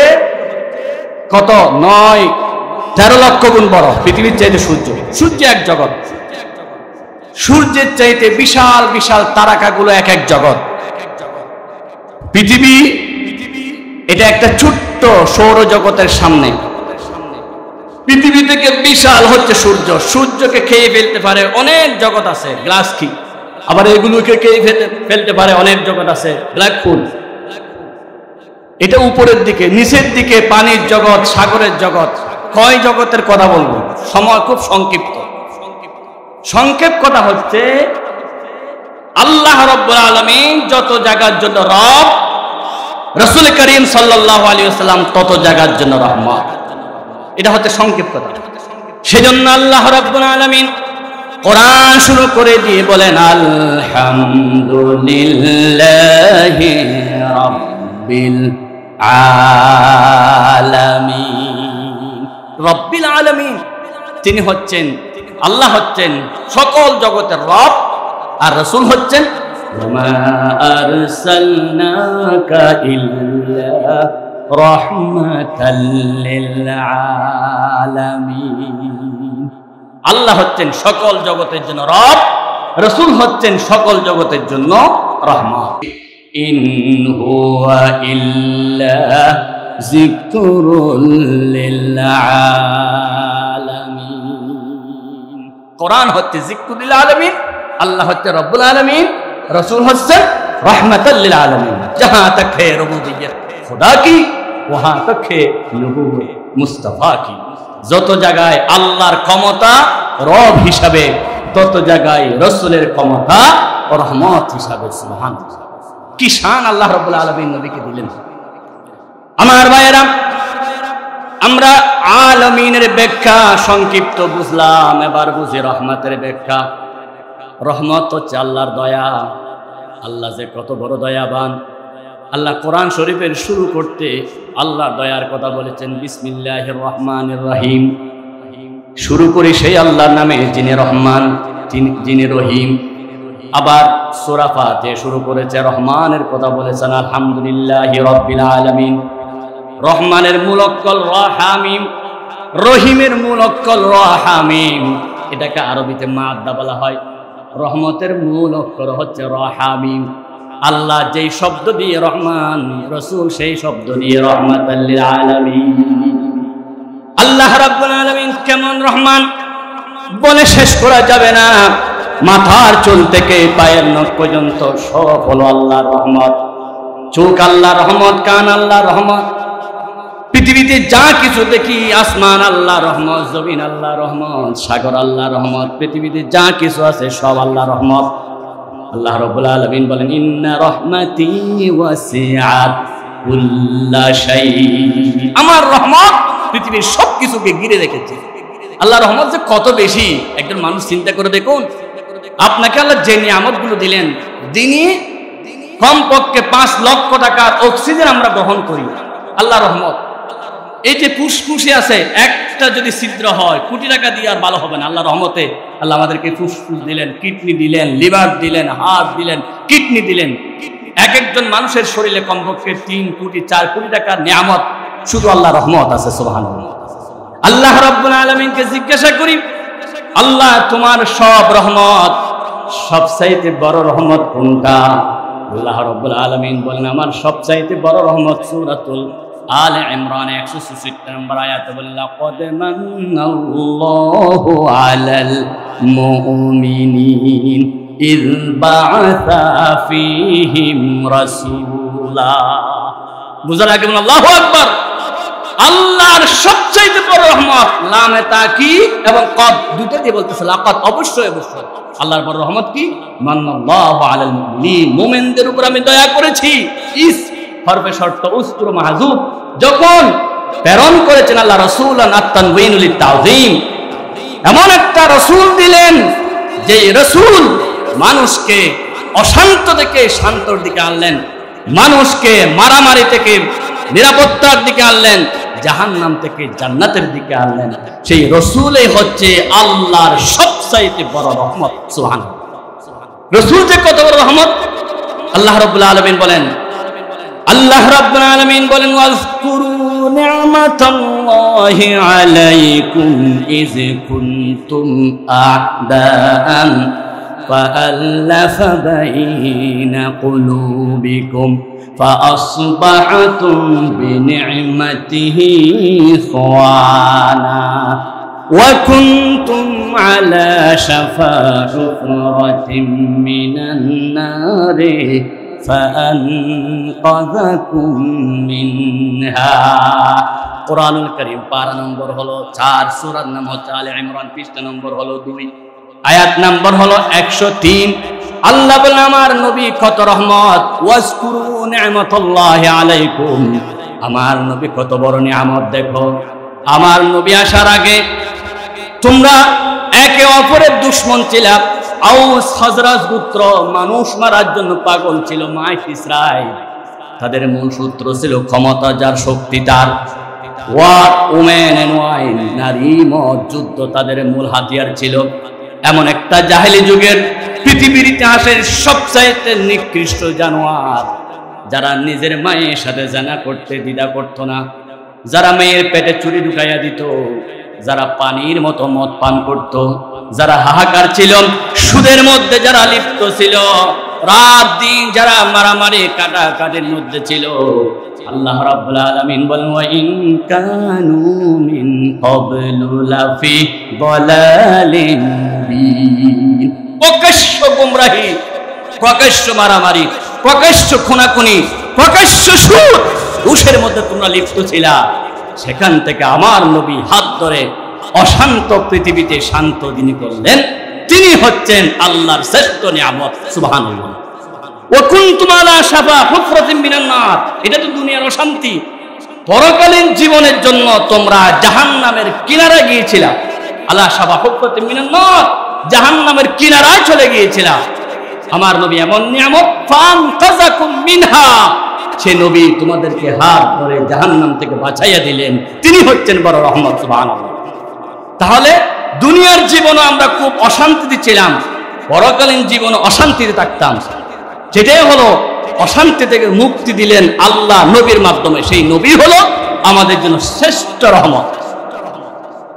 কত 9-13 লক্ষ গুণ বড় পৃথিবীর চাইতে সূর্য। সূর্য এক জগৎ। সূর্যের চাইতে বিশাল বিশাল তারকাগুলো এক এক জগৎ। পৃথিবী এটা একটা ছোট্ট সৌরজগতের সামনে। পৃথিবী থেকে বিশাল হচ্ছে সূর্য। সূর্যকে খেয়ে ফেলতে পারে অনেক জগৎ আছে, গ্লাস কি। আবার এগুলোকে খেয়ে ফেলতে পারে অনেক জগৎ আছে, ব্ল্যাক হোল। এটা উপরের দিকে। নিচের দিকে পানির জগৎ, সাগরের জগৎ। কয় জগতের কথা বলবো, সময় খুব সংক্ষিপ্ত। সংক্ষেপ কথা হচ্ছে আল্লাহ রাব্বুল আলামিন যত জায়গার জন্য রব, রাসূল করিম সাল্লাল্লাহু আলাইহি ওয়াসাল্লাম তত জায়গার জন্য রহমত। এটা হচ্ছে সংক্ষেপ কথা। সেজন্য আল্লাহ রাব্বুল আলামিন কোরআন শুরু করে দিয়ে বলেন, আলহামদুলিল্লাহি রাব্বিল আলামিন। রব্বিল আলামিন, তিনি হচ্ছেন, আল্লাহ হচ্ছেন সকল জগতের রব। আর রাসূল হচ্ছেন ওমা আরসালনাকা ইল্লা রাহমাতাল লিল আলামিন। আল্লাহ হচ্ছেন সকল জগতের জন্য রব, রাসূল হচ্ছেন সকল জগতের জন্য রহমত। ইন হুয়া ইল্লা যিকরুল লিল আলামিন। কোরআন হচ্ছে যিকরুল লিল আলামিন, আল্লাহ হচ্ছে রব্বুল আলামিন, রাসূল হচ্ছেন রাহমাতাল লিল আলামিন। जहां तक है रुबूबियत खुदा की वहां तक है नबूवत मुस्तफा की। যত জায়গায় আল্লাহর ক্ষমতা রব হিসাবে, তত জায়গায় রাসূলের ক্ষমতা রহমত হিসাবে। সুবহানাল্লাহ, কি শান আল্লাহ রাব্বুল আলামিন নবীকে দিলেন। আমার ভাইয়েরা, আমরা আলামিনের ব্যাখ্যা সংক্ষিপ্ত বুঝলাম, এবার বুঝি রহমতের ব্যাখ্যা। রহমত হচ্ছে আল্লাহর দয়া। আল্লাহ যে কত বড় দয়াবান। আল্লাহ কোরআন শরীফের শুরু করতে আল্লাহর দয়ার কথা বলেছেন, বিসমিল্লাহির রহমানির রহিম। শুরু করি সেই আল্লাহর নামে যিনি রহমান, যিনি রহিম। আবার সূরা ফাতিহা শুরু করেছে রহমানের কথা বলেছেন, আলহামদুলিল্লাহি রাব্বিল আলামিন। রহমানের মূল অক্ষর র হা মিম, রহিমের মূল অক্ষর র হা মিম। এটাকে আরবিতে মাদ্দা বলা হয়। রহমতের মূল অক্ষর হচ্ছে র হা মিম। আল্লাহ যেই শব্দ দিয়ে রহমান, রাসূল সেই শব্দ দিয়ে রাহমাতাল লিল আলামিন। আল্লাহ রাব্বুল আলামিন কেমন রহমান বলে শেষ করা যাবে না। মাথার চুল থেকে পায়ের নখ পর্যন্ত সব হলো আল্লাহর রহমত। চোখ আল্লাহর রহমত, কান আল্লাহর রহমত। পৃথিবীতে যা কিছু দেখি, আসমান আল্লাহর রহমত, জমিন আল্লাহর রহমত, সাগর আল্লাহর রহমত, পৃথিবীতে যা কিছু আছে সব আল্লাহর রহমত। আল্লাহ রাব্বুল আলামিন বলেন, ইন্না রাহমাতি ওয়াসিআত কুল্লা শাই। আমার রহমত পৃথিবীর সবকিছুকে ঘিরে রেখেছে। আল্লাহ রহমত যে কত বেশি একজন মানুষ চিন্তা করে দেখুন। আপনাকে আল্লাহ যে নিয়ামতগুলো দিলেন, দিনই কমপক্ষে 5 লক্ষ টাকার অক্সিজেন আমরা গ্রহণ করি, আল্লাহ রহমত। এই যে ফুসফুসে আছে, একটা যদি ছিদ্র হয় কোটি টাকা দিয়ে আর ভালো হবে না। আল্লাহ রহমতে আল্লাহ আমাদেরকে ফুসফুস দিলেন, কিডনি দিলেন, লিভার দিলেন, হার্ট দিলেন, কিডনি দিলেন। এক একজন মানুষের শরীরে কমপক্ষে 3 কোটি 4 কোটি টাকার নিয়ামত শুধু আল্লাহ রহমত আছে। সুবহানাল্লাহ। আল্লাহ রাব্বুল আলামিনকে জিজ্ঞাসা করি, আল্লাহ তোমার সব রহমত সবচাইতে বড় রহমত কোনটা? আল্লাহ রাব্বুল আলামিন বলেন, আমার সবচাইতে বড় রহমত সূরাতুল আলে ইমরান 166 নম্বর আয়াতে বলেন, লাকাদ মান্নাল্লাহু আলাল মুমিনিন ইয বা'আসা ফীহিম রাসূলা। বুঝার আগে বলেন আল্লাহু আকবার। আল্লাহর সবচাইতে বড় রহমত, লামে তাকিদ এবং কদ দুটো দিয়ে বলতেছে লাকাদ, অবশ্যই অবশ্যই। আল্লাহর বড় রহমত কি? মান্নাল্লাহু আলাল মুমিনিন, মুমিনদের উপর আমি দয়া করেছি। ইস হরফে শর্ত উসতুর মাহযুব, যখন প্রেরণ করেছেন আল্লাহ রাসূলান আত-তানওয়িনুল লিত-তাযীম, এমন একটা রাসূল দিলেন যে রাসূল মানুষকে অশান্ত থেকে শান্তর দিকে আনলেন, মানুষকে মারামারি থেকে নিরাপত্তার দিকে আনলেন, জাহান্নাম থেকে জান্নাতের দিকে আনলেন। সেই রাসূলই হচ্ছে আল্লাহর সবচাইতে বড় রহমত। সুবহানাল্লাহ। রাসূল যে কত বড় রহমত আল্লাহ রাব্বুল আলামিন বলেন, আল্লাহ রাব্বুল আলামিন বলেন, ওয়াজকুরু নি'মাতাল্লাহি আলাইকুম ইয কুনতুম আ'দাআন ফাআল্লাফা বাইনা কুলুবিকুম فأصبحتم بنعمته إخوانا وكنتم على شفا حفرة من النار فأنقذكم منها। কুরআনুল কারীম পারা নম্বর হলো 4, সূরার নাম হচ্ছে আলে ইমরান, পৃষ্ঠা নম্বর হলো 2, আয়াত নম্বর হলো 103। আল্লাহ বলেন, আমার নবী কত রহমত। ওয়াজকুরু নি'মাতাল্লাহি আলাইকুম, আমার নবী কত বড় নিয়ামত। দেখো, আমার নবী আসার আগে তোমরা একে অপরের দুশমন ছিল। আউস খাজরাজ গোত্র মানুষ মারার জন্য পাগল ছিল। মাইক ইসরাইল, তাদের মূল সূত্র ছিল ক্ষমতা যার, শক্তি তার। ওয়ার ওমেন এন্ড ওয়াইন, নারী মদ যুদ্ধ তাদের মূল হাতিয়ার ছিল। এমন একটা জাহেলি যুগের পৃথিবীর ইতিহাসের সবচাইতে নিকৃষ্ট জানোয়ার, যারা নিজের মায়ের সাথে জানা করতে দ্বিধা করত না, যারা মেয়ের পেটে চুরি ঢুকাইয়া দিত, যারা পানির মতো মদ পান করত, যারা হাহাকার ছিল, সুদের মধ্যে যারা লিপ্ত ছিল, রাত দিন যারা মারামারি কাটাকাটির মধ্যে ছিল। আল্লাহ রাব্বুল আলামিন বলেন, ওয়া ইন কানু মিন ক্বাবলু লাফি দালালিন মুবিন। প্রকাশ্য গুমরাহি, প্রকাশ্য মারামারি, প্রকাশ্য খুনাখুনি, প্রকাশ্য সুদ, ঘুষের মধ্যে তোমরা লিপ্ত ছিলা। সেখান থেকে আমার নবী হাত ধরে অশান্ত পৃথিবীতে শান্ত যিনি করলেন, তিনি হচ্ছেন আল্লাহর শ্রেষ্ঠ নিয়ামত। সুবহানাল্লাহ। ওয়া কুনতুম আলা শাফা হুফরাতিন মিনান নার, এটা তো দুনিয়ার অশান্তি। পরকালীন জীবনের জন্য তোমরা জাহান্নামের কিনারে গিয়েছিলা। আলা শাফা হুফরাতিন মিনান নার, জাহান্নামের কিনারায় চলে গিয়েছিলা। আমার নবী এমন নিয়ামত, ফানকাযাকুম মিনহা, সে নবী তোমাদেরকে হাত ধরে জাহান্নাম থেকে বাঁচাইয়া দিলেন। তিনি হচ্ছেন বড় রহমত। সুবহানাল্লাহ। তাহলে দুনিয়ার জীবনে আমরা খুব অশান্তিতে ছিলাম, পরকালীন জীবনে অশান্তিতে থাকতাম। সেটাই হলো অশান্তি থেকে মুক্তি দিলেন আল্লাহ নবীর মাধ্যমে। সেই নবী হলো আমাদের জন্য শ্রেষ্ঠ রহমত।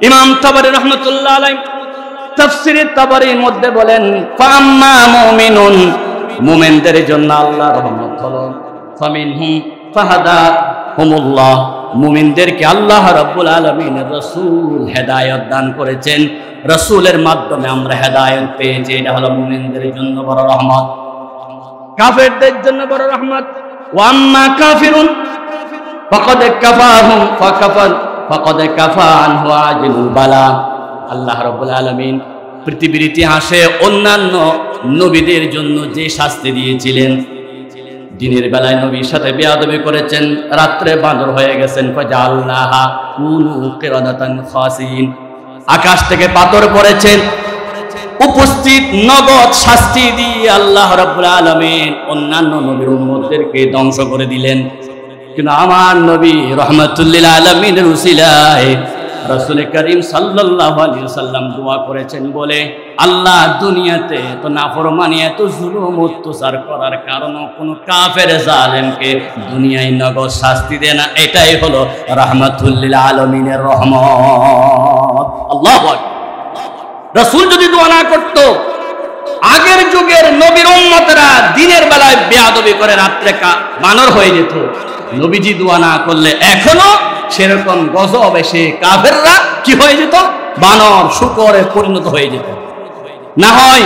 ইমাম তাবারী রাহমাতুল্লাহ আলাইহি তাফসীরে তাবারীর মধ্যে বলেন, ফাম্মা মুমিনুন, মুমিনদের জন্য আল্লাহর রহমত হলো, ফামিনহুম ফাহাদাহুমুল্লাহ, মুমিনদেরকে আল্লাহ রাব্বুল আলামিনের রাসূল হেদায়েত দান করেছেন। রাসূলের মাধ্যমে আমরা হেদায়েত পেয়েছি। এটা হলো মুমিনদের জন্য বড় রহমত। কাফেরদের জন্য বড় রহমত, ওয়াম্মা কাফিরুন ফাকাদ কাফাহুম ফাকাদ কাফা আনহু আজিলুল বালা। আল্লাহ রাব্বুল আলামিন পৃথিবীর ইতিহাসে অন্যান্য নবীদের জন্য যে শাস্তি দিয়েছিলেন, দিনের বেলায় নবীর সাথে বেয়াদবি করেছেন, রাত্রে বানর হয়ে গেছেন। ফাজালনাহা কুনু কিরাদাতান খাসিন, আকাশ থেকে পাথর পড়েছেন। উপস্থিত নগদ শাস্তি দিয়ে আল্লাহ রাব্বুল আলামিন অন্যান্য নবীর উম্মতদেরকে ধ্বংস করে দিলেন। কিন্তু আমার নবী রাহমাতুল লিল আলামিনের উসিলায় রাসূল করিম সাল্লাল্লাহু আলাইহি ওয়াসাল্লাম দোয়া করেছেন বলে, আল্লাহ দুনিয়াতে তো নাফরমানি এত জুলুম অত্যাচার করার কারণে কোন কাফের জালেমকে দুনিয়ায় নগদ শাস্তি দেয় না। এটাই হলো রাহমাতুল লিল আলামিনের রহমত। আল্লাহু আকবার। রাসূল যদি দোয়া না করত, আগের যুগের নবীর উম্মতরা দিনের বেলায় বেয়াদবি করে রাত্রে বানর হয়ে যেত। নবীজি দোয়া না করলে এখনো সেরকম গজব এসে কাফেররা কি হয়ে যেত? বানর, শূকরে পরিণত হয়ে যেত। না হয়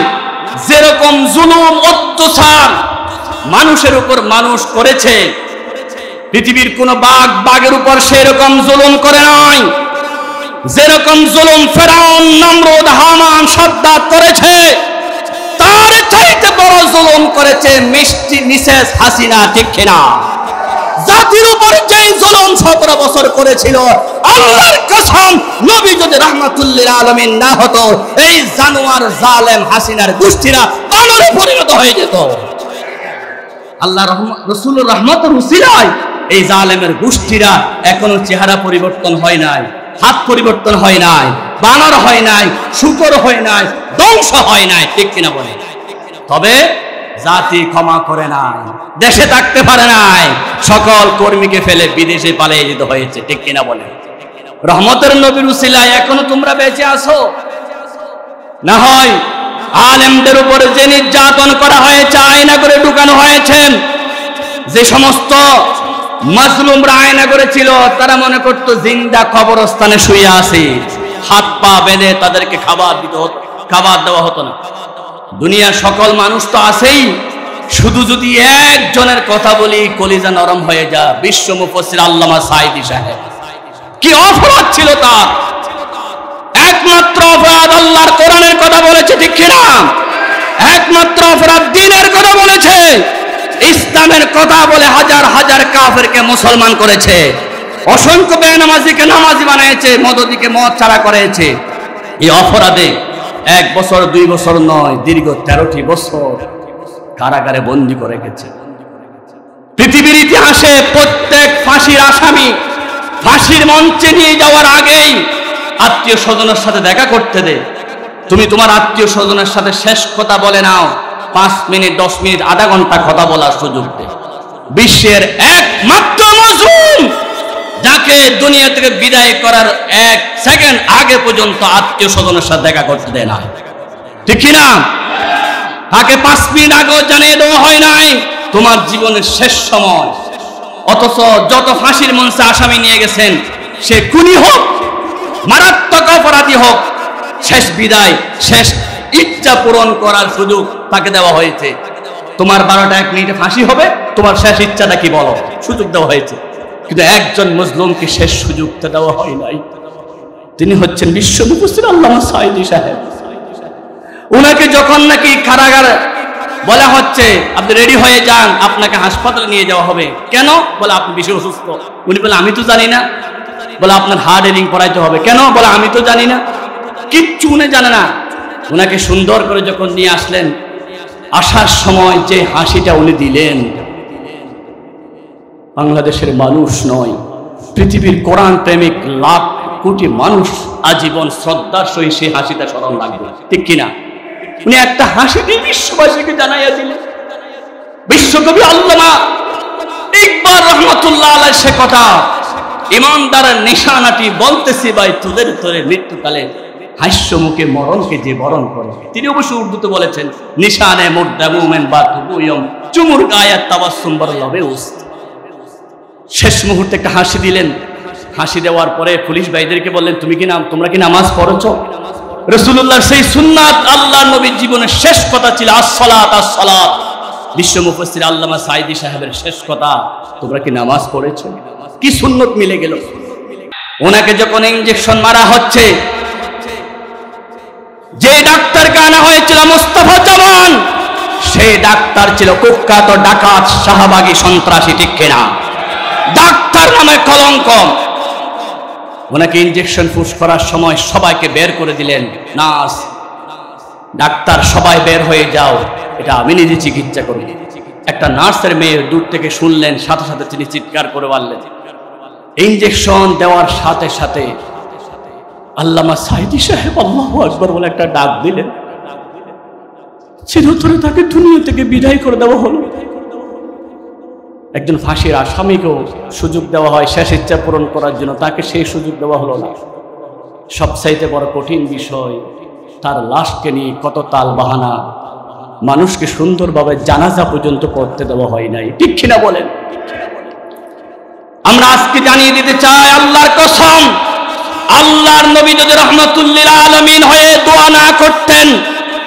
যেরকম জুলুম অত্যাচার মানুষের উপর মানুষ করেছে, পৃথিবীর কোন বাঘের উপর সেরকম জুলুম করে নাই। যেরকম জুলুম ফেরাউন, নমরুদ, হামান, সাদ্দাত করেছে, তার চাইতে বড় জুলুম করেছে মিষ্টি মিসেস হাসিনা, ঠিক কিনা? জাতির উপর যেই জুলুম 17 বছর করেছিল, আল্লাহর কসম, নবী যদি রাহমাতুল লিল আলামিন না হতো, এই জানোয়ার জালেম হাসিনার গোষ্ঠীরা বানরে পরিণত হয়ে যেত। আল্লাহ রাসূলুর রহমতের উসিলায় এই জালেমের গোষ্ঠীরা এখনো চেহারা পরিবর্তন হয় নাই, হাত পরিবর্তন হয় নাই, বানর হয় নাই, শূকর হয় নাই, ধ্বংস হয় নাই, ঠিক কিনা বলে? তবে জাতি ক্ষমা করে নাই, দেশে থাকতে পারে নাই, সকল কর্মীকে ফেলে বিদেশে পালিয়ে যেতে হয়েছে, ঠিক কিনা বলে? রহমতের নবীর উসিলায় এখনো তোমরা বেঁচে আছো। না হয় আলেমদের উপরে যে নির্যাতন করা হয়েছে, আয়না করে ঢুকানো হয়েছে, যে সমস্ত মাজলুমরা আয়না করেছিল, তারা মনে করতো জিন্দা কবরস্থানে শুয়ে আছে, হাত পা বেঁধে তাদেরকে খাবার দেওয়া হতো না। দুনিয়ার সকল মানুষ তো আছেই, শুধু যদি একজনের কথা বলি কলিজা নরম হয়ে যা, বিশ্ব মুফাসসির আল্লামা সাঈদী সাহেব। কি অপরাধ ছিল তার? একমাত্র অপরাধ আল্লাহর কোরআনের কথা বলেছে, ঠিক কিনা? একমাত্র অপরাধ দ্বীনের কথা বলেছে, ইসলামের কথা বলে হাজার হাজার কাফেরকে মুসলমান করেছে, অসংখ্য বেনামাজিকে নামাজি বানিয়েছে, মদদিকে মদ ছাড়া করেছে। এই অপরাধে 1 বছর 2 বছর নয়, দীর্ঘ 13টি বছর কারাগারে বন্দী করে গেছে। পৃথিবীর ইতিহাসে প্রত্যেক ফাঁসির আসামি ফাঁসির মঞ্চে নিয়ে যাওয়ার আগেই আত্মীয় স্বজনের সাথে দেখা করতে দে। তুমি তোমার আত্মীয় স্বজনের সাথে শেষ কথা বলে নাও, 5 মিনিট 10 মিনিট আধা ঘন্টা কথা বলার সুযোগ দে। বিশ্বের একমাত্র মাজলুম যাকে দুনিয়া থেকে বিদায় করার 1 সেকেন্ড আগে পর্যন্ত আত্মীয় স্বজনের সাথে দেখা করতে দেয় না, ঠিক কিনা? তাকে 5 মিনিট আগেও জানিয়ে দেওয়া হয় নাই তোমার জীবনের শেষ সময়। অথচ যত ফাঁসির মঞ্চে আসামি নিয়ে গেছেন, সে খুনি হোক, মারাত্মক অপরাধী হোক, শেষ বিদায়, শেষ ইচ্ছা পূরণ করার সুযোগ তাকে দেওয়া হয়েছে। তোমার 12টা 1 মিনিটে ফাঁসি হবে, তোমার শেষ ইচ্ছাটা কি বলো, সুযোগ দেওয়া হয়েছে। কিন্তু একজন মজলুমকে শেষ সুযোগটা দেওয়া হয় নাই। তিনি হচ্ছেন বিশ্ব মুফাসসির আল্লামা সাঈদী সাহেব। উনাকে যখন নাকি কারাগারে বলা হচ্ছে আপনি রেডি হয়ে যান, আপনাকে হাসপাতালে নিয়ে যাওয়া হবে, কেন? বলে আপনি বেশি অসুস্থ। উনি বলে আমি তো জানি না। বলে আপনার হার্ট রিং করাইতে হবে, কেন? বলে আমি তো জানি না। কিচ্ছু উনি জানে না। উনাকে সুন্দর করে যখন নিয়ে আসলেন, আসার সময় যে হাসিটা উনি দিলেন, বাংলাদেশের মানুষ নয়, পৃথিবীর কোরআন প্রেমিক লাখ কোটি মানুষ আজীবন শ্রদ্ধার সহিত সেই হাসিটা স্মরণ রাখবে, ঠিক কিনা? উনি একটা হাসি দিয়ে বিশ্ববাসীকে জানাইয়া দিলেন। বিশ্বকবি আল্লামা ইকবাল রহমতুল্লাহ আলাইহি সে কথা, ইমানদারের নিশানাটি বলতেছি ভাই, তোদের তোরে মৃত্যুকালে হাস্য মুখে মরণকে যে বরণ করে। তিনি অবশ্য উর্দুতে বলেছেন, নিশানে মুর্দা মুমিন বা তুবুয়ম চুমুর গায়াত তাবাসসুম বরলবে উস্ত। শেষ মুহূর্তে একটা হাসি দিলেন। হাসি দেওয়ার পরে পুলিশ ভাইদেরকে বললেন, তোমরা কি নামাজ পড়েছো? রাসূলুল্লাহর সেই সুন্নাত, আল্লাহর নবীর জীবনের শেষ কথা ছিল আসসালাত আসসালাত। বিশ্ব মুফাসসির আল্লামা সাঈদী সাহেবের শেষ কথা, তোমরা কি নামাজ পড়েছো? কি সুন্নত মিলে গেল। ওনাকে যখন ইনজেকশন মারা হচ্ছে, যে ডাক্তারকে আনা হয়েছিল মোস্তফা জামান, সে সেই ডাক্তার ছিল কুখ্যাত ডাকাত শাহবাগী সন্ত্রাসী, ঠিক কিনা? ডাক্তার নামে কলঙ্ক। ওনাকে ইনজেকশন পুশ করার সময় সবাইকে বের করে দিলেন, নার্স ডাক্তার সবাই বের হয়ে যাও, এটা আমি নিজে চিকিৎসা করি। একটা নার্সের মেয়ে দূর থেকে শুনলেন, সাথে সাথে তিনি চিৎকার করে বললেন। ইনজেকশন দেওয়ার সাথে সাথে আল্লামা সাইদি সাহেব আল্লাহু আকবার বলে একটা ডাক দিলেন, চিরতরে তাকে দুনিয়া থেকে বিদায় করে দেওয়া হলো। একজন ফাঁসির আসামিকেও সুযোগ দেওয়া হয় শেষ ইচ্ছা পূরণ করার জন্য, তাকে সেই সুযোগ দেওয়া হলো না। সবচাইতে বড় কঠিন বিষয়, তার লাশকে নিয়ে কত তাল বাহানা, মানুষকে সুন্দরভাবে জানাজা পর্যন্ত করতে দেওয়া হয় নাই, ঠিক কিনা বলেন? আমরা আজকে জানিয়ে দিতে চাই, আল্লাহর কসম, আল্লাহর নবী যদি রাহমাতুল আলামিন হয়ে দোয়া না করতেন,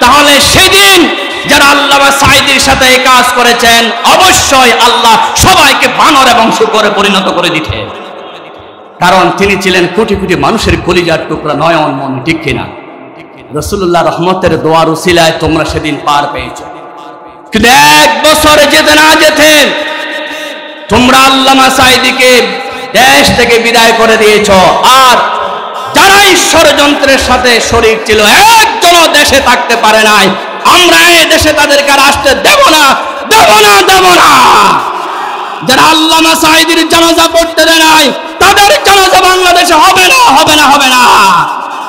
তাহলে সেদিন যারা আল্লামা সাঈদীর সাথে এই কাজ করেছেন, অবশ্যই আল্লাহ সবাইকে বানর এবং শূকরে পরিণত করে দিতেন। কারণ তিনি ছিলেন কোটি কোটি মানুষের কলিজার টুকরা, নয়ন মন, ঠিক কিনা? রাসূলুল্লাহ রহমতের দোয়ার উসিলায় তোমরা সেদিন পার পেয়েছ। কিন্তু এক বছর যেতে না যেতে তোমরা আল্লামা সাঈদীকে দেশ থেকে বিদায় করে দিয়েছ। আর যারাই ষড়যন্ত্রের সাথে শরীক ছিল, একজনও দেশে থাকতে পারে নাই। আমরা এই দেশে তাদেরকে আসতে দেব না, দেব না, দেব না। যারা আল্লামা সাঈদীর জানাজা পড়তে দেয় নাই, তাদের জানাজা বাংলাদেশে হবে না, হবে না, হবে না।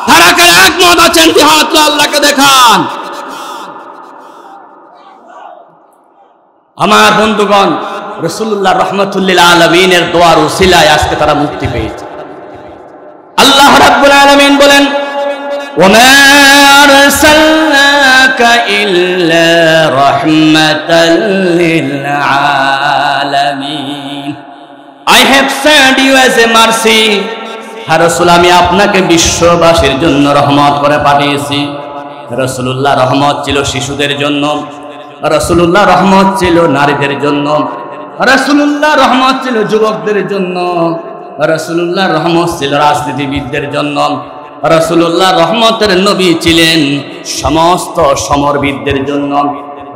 তারা কে একমত আছেন? হাত আল্লাহকে দেখান। আমার বন্ধুগণ, রাসূলুল্লাহ রাহমাতুল্লিল আলামিনের দোয়ার উসিলায় আজকে তারা মুক্তি পেয়েছে। আল্লাহ রাব্বুল আলামিন বলেন, ওয়া মা আরসালনাকা ইল্লা রাহমাতাল লিল আলামিন। I have sent you as a mercy. হ্যাঁ রাসূল, আমি আপনাকে বিশ্ববাসীর জন্য রহমত করে পাঠিয়েছি। রাসূলুল্লাহ রহমত ছিল শিশুদের জন্য, রাসূলুল্লাহ রহমত ছিল নারীদের জন্য, রাসূলুল্লাহ রহমত ছিল যুবকদের জন্য, রাসূলুল্লাহ রহমত ছিল রাজনীতিবিদদের জন্য, রাসূলুল্লাহ রহমতের নবী ছিলেন সমস্ত সমরবিদদের জন্য,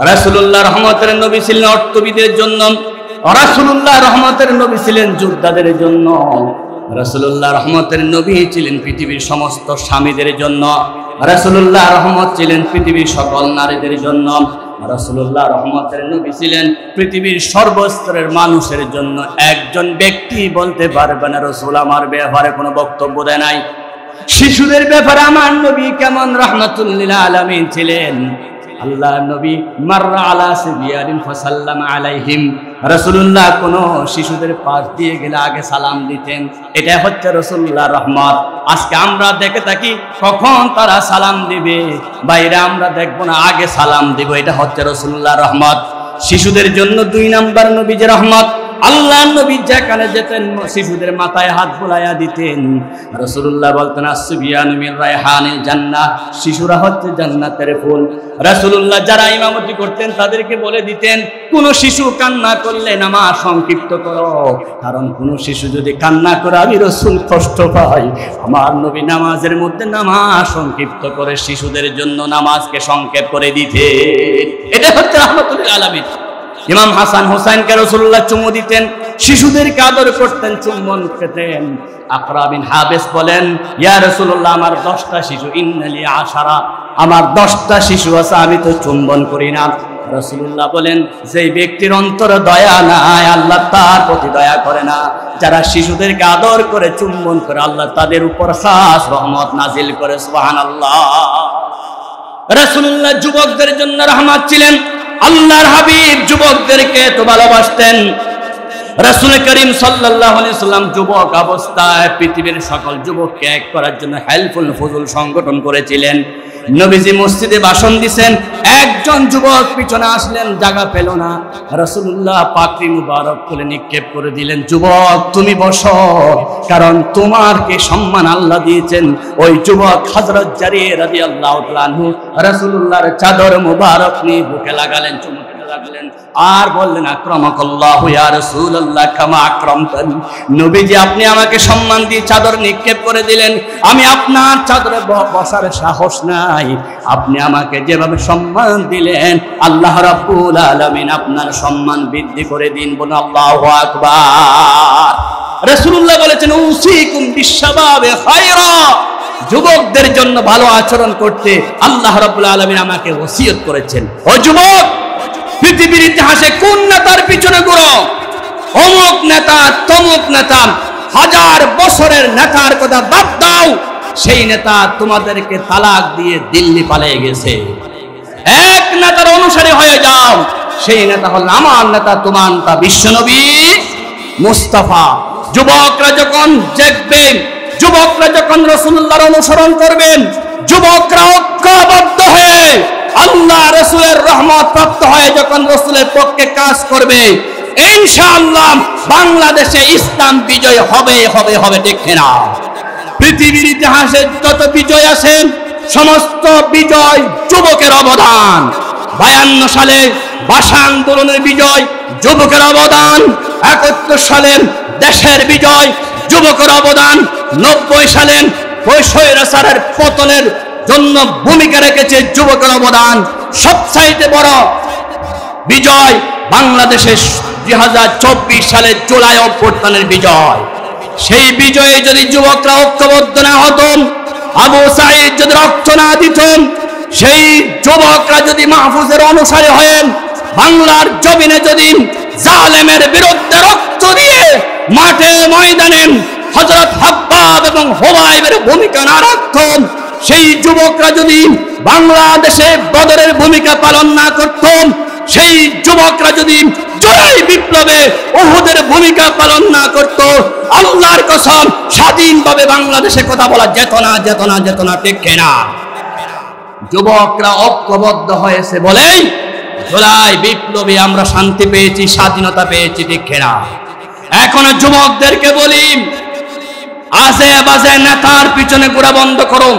রাসূলুল্লাহ রহমতের নবী ছিলেন অর্থবিদের জন্য, রাসূলুল্লাহ রহমতের নবী ছিলেন যোদ্ধাদের জন্য, রাসূলুল্লাহ রহমতের নবী ছিলেন পৃথিবীর সমস্ত স্বামীদের জন্য, রাসূলুল্লাহ রহমত ছিলেন পৃথিবীর সকল নারীদের জন্য, রাসূলুল্লাহ রহমতের নবী ছিলেন পৃথিবীর সর্বস্তরের মানুষের জন্য। একজন ব্যক্তি বলতে পারবে না রাসূল আমার ব্যাপারে কোনো বক্তব্য দেয় নাই। শিশুদের ব্যাপারে আমার নবী কেমন রাহমাতুল লিল আলামিন ছিলেন। আল্লাহ নবী মাররা আলা সিবিয়ারিন ফাসাল্লামা আলাইহিম, রাসূলুল্লাহ কোন শিশুদের পাশ দিয়ে গেলে আগে সালাম দিতেন। এটা হচ্ছে রাসূলুল্লাহর রহমত। আজকে আমরা দেখে থাকি কখন তারা সালাম দিবে, বাইরে আমরা দেখবো না, আগে সালাম দিব। এটা হচ্ছে রাসূলুল্লাহর রহমত। শিশুদের জন্য 2 নাম্বার নবীর রহমত। আল্লাহ নবী যেখানে যেতেন শিশুদের মাথায় হাত বুলাইয়া দিতেন। রাসূলুল্লাহ বলতেন, আসবিয়ানু মিন রায়হানিল জান্নাহ, শিশুরা হচ্ছে জান্নাতের ফুল। রাসূলুল্লাহ যারা ইমামতি করতেন তাদেরকে বলে দিতেন, কোন শিশু কান্না করলে নামাজ সংক্ষিপ্ত করো, কারণ কোন শিশু যদি কান্না করে আমি রাসূল কষ্ট পাই। আমার নবী নামাজের মধ্যে নামাজ সংক্ষিপ্ত করে শিশুদের জন্য নামাজকে সংক্ষেপ করে দিতে। এটা হচ্ছে রাহমাতুল লিল আলামিন। ইমাম হাসান হোসেনকে রাসূলুল্লাহ চুমু দিতেন, শিশুদেরকে আদর করতেন, চুম্বন খেতেন। আকরা বিন হাবিস বলেন, ইয়া রাসূলুল্লাহ আমার 10টা শিশু, ইন্নালি 10, আমার 10টা শিশু আছে, আমি তো চুম্বন করি না। রাসূলুল্লাহ বলেন, যেই ব্যক্তির অন্তরে দয়া নাই আল্লাহ তার প্রতি দয়া করে না। যারা শিশুদেরকে আদর করে চুম্বন করে আল্লাহ তাদের উপর খাস রহমত নাজিল করে। সুবহানাল্লাহ। রাসূলুল্লাহ যুবকদের জন্য রহমত ছিলেন। আল্লাহর হাবিব যুবকদেরকে তো ভালোবাসতেন। রাসূল করিম সাল্লাল্লাহু আলাইহি সাল্লাম যুবক অবস্থায় পৃথিবীর সকল যুবককে এক করার জন্য হেল্পফুল ফজল সংগঠন করেছিলেন। নবীজি মসজিদে ভাষণ দিয়েছেন, একজন যুবক পিছনে আসলেন, জায়গা পেল না। রাসূলুল্লাহ পাকড়ি মুবারক করে নিক্ষেপ করে দিলেন, যুবক তুমি বসো, কারণ তোমারকে সম্মান আল্লাহ দিয়েছেন। ওই যুবক হযরত জারির রাদিয়াল্লাহু তাআলা আনহু রাসূলুল্লাহর চাদর মুবারক নিয়ে বুকে লাগালেন, চুমুকে লাগলেন। আর বললেন আকরামাকাল্লাহু ইয়া রাসূলুল্লাহ কামা আকরামতানি, নবীজি আপনি আমাকে সম্মান দিয়ে চাদর নিক্ষেপ করে দিলেন, আমি আপনার চাদরে বসার সাহস নাই, আপনি আমাকে যেভাবে সম্মান দিলেন আল্লাহ রাব্বুল আলামিন আপনার সম্মান বৃদ্ধি করে দিন। বলুন আল্লাহু আকবার। রাসূলুল্লাহ বলেছেন উসিকুম বিশাবাবে খায়রা, যুবকদের জন্য ভালো আচরণ করতে আল্লাহ রাব্বুল আলামিন আমাকে ওসিয়ত করেছেন। ও যুবক, পৃথিবীর ইতিহাসে কোন নেতার পিছনে ঘুরো, অমুক নেতা তমুক নেতা, 1000 বছরের নেতার কথা বাদ দাও, সেই নেতা তোমাদেরকে তালাক দিয়ে দিল্লি পালিয়ে গেছে। এক নেতার অনুসারী হয়ে যাও, সেই নেতা হল আমার নেতা, তোমার নেতা বিশ্বনবী মুস্তাফা। যুবকরা যখন দেখবেন, যুবকরা যখন রাসূলুল্লাহর অনুসরণ করবেন, যুবকরা ঐক্যবদ্ধ হয়ে আল্লাহ রাসূলের রহমত প্রাপ্ত হয়ে যখন রাসূলের পক্ষে কাজ করবে, ইনশাআল্লাহ বাংলাদেশে ইসলাম বিজয় হবে হবে হবে, ঠিক না? পৃথিবীর ইতিহাসে যত বিজয় আছে সমস্ত বিজয় যুবকের অবদান। 52 সালে ভাষা আন্দোলনের বিজয় যুবকের অবদান, 71 সালে দেশের বিজয় যুবকের অবদান, 90 সালে স্বৈরাচারের পতনের জন্য ভূমিকা রেখেছে যুবকের অবদান। সবচাইতে বড় বিজয় বাংলাদেশের 2024 সালে জুলাই অভ্যুত্থানের বিজয়। সেই বিজয়ে যদি যুবকরা ঐক্যবদ্ধ না হতেন, আবু সাঈদ যদি রক্ত না দিতেন, সেই যুবকরা যদি মাহফুজের অনুসারী হয়েন, বাংলার জমিনে যদি জালেমের বিরুদ্ধে রক্ত দিয়ে মাঠে ময়দানে হযরত হাব্বাব এবং হুবাইবের ভূমিকা না রাখতেন, সেই যুবকরা যদি বাংলাদেশে বদরের ভূমিকা পালন না করতেন, সেই যুবকরা যদি জুলাই বিপ্লবে উহুদের ভূমিকা পালন না করত, আল্লাহর কসম স্বাধীনভাবে বাংলাদেশে কথা বলা যেত না, যেত না, যেত না, ঠিক না? যুবকরা ঐক্যবদ্ধ হয়েছে বলেই জুলাই বিপ্লবে আমরা শান্তি পেয়েছি, স্বাধীনতা পেয়েছি, ঠিক না? এখন যুবকদেরকে বলি, আজে বাজে নেতার পিছনে ঘোরা বন্ধ করুন।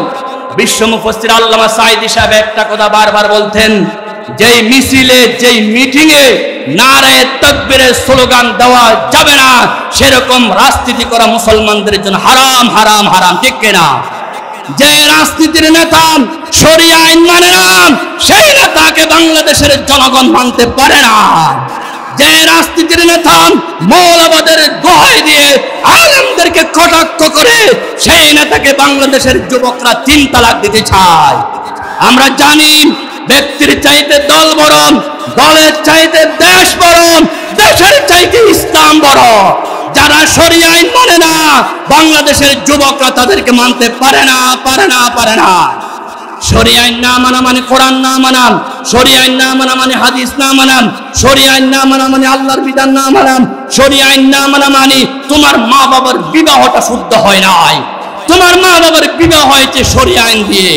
বিশ্ব মুফাসসির আল্লামা সাঈদী সাহেব একটা কথা বারবার বলতেন, যেই মিছিলে যেই মিটিং এ নারায়ে তাকবীরের স্লোগান দেওয়া যাবে না, সেরকম রাজনীতি করা মুসলমানদের জন্য হারাম, হারাম, হারাম, ঠিক না? যে রাজনীতির নেতা শরিয়া আইন মানে না, সেই নেতাকে বাংলাদেশের জনগণ মানতে পারে না। যে রাজনীতির নেতা মৌলবাদের দোহাই দিয়ে আলেমদেরকে কটাক্ষ করে, সেই নেতাকে বাংলাদেশের যুবকরা 3 তালাক দিতে চায়। আমরা জানি ব্যক্তির চাইতে দল বড়, দলের চাইতে দেশ বড়, দেশের চাইতে ইসলাম বড়। যারা শরিয়া আইন মানে না, বাংলাদেশের যুবকরা তাদেরকে মানতে পারে না, পারে না, পারে না। শরিয়া আইন না মানা মানে কোরআন না মানা, শরিয়া আইন না মানা মানে হাদিস না মানা, শরিয়া আইন না মানা মানে আল্লাহর বিধান না মানা, শরিয়া আইন না মানা মানে তোমার মা বাবার বিবাহটা শুদ্ধ হয় নাই। তোমার মা বাবার বিবাহ হয়েছে শরিয়া আইন দিয়ে,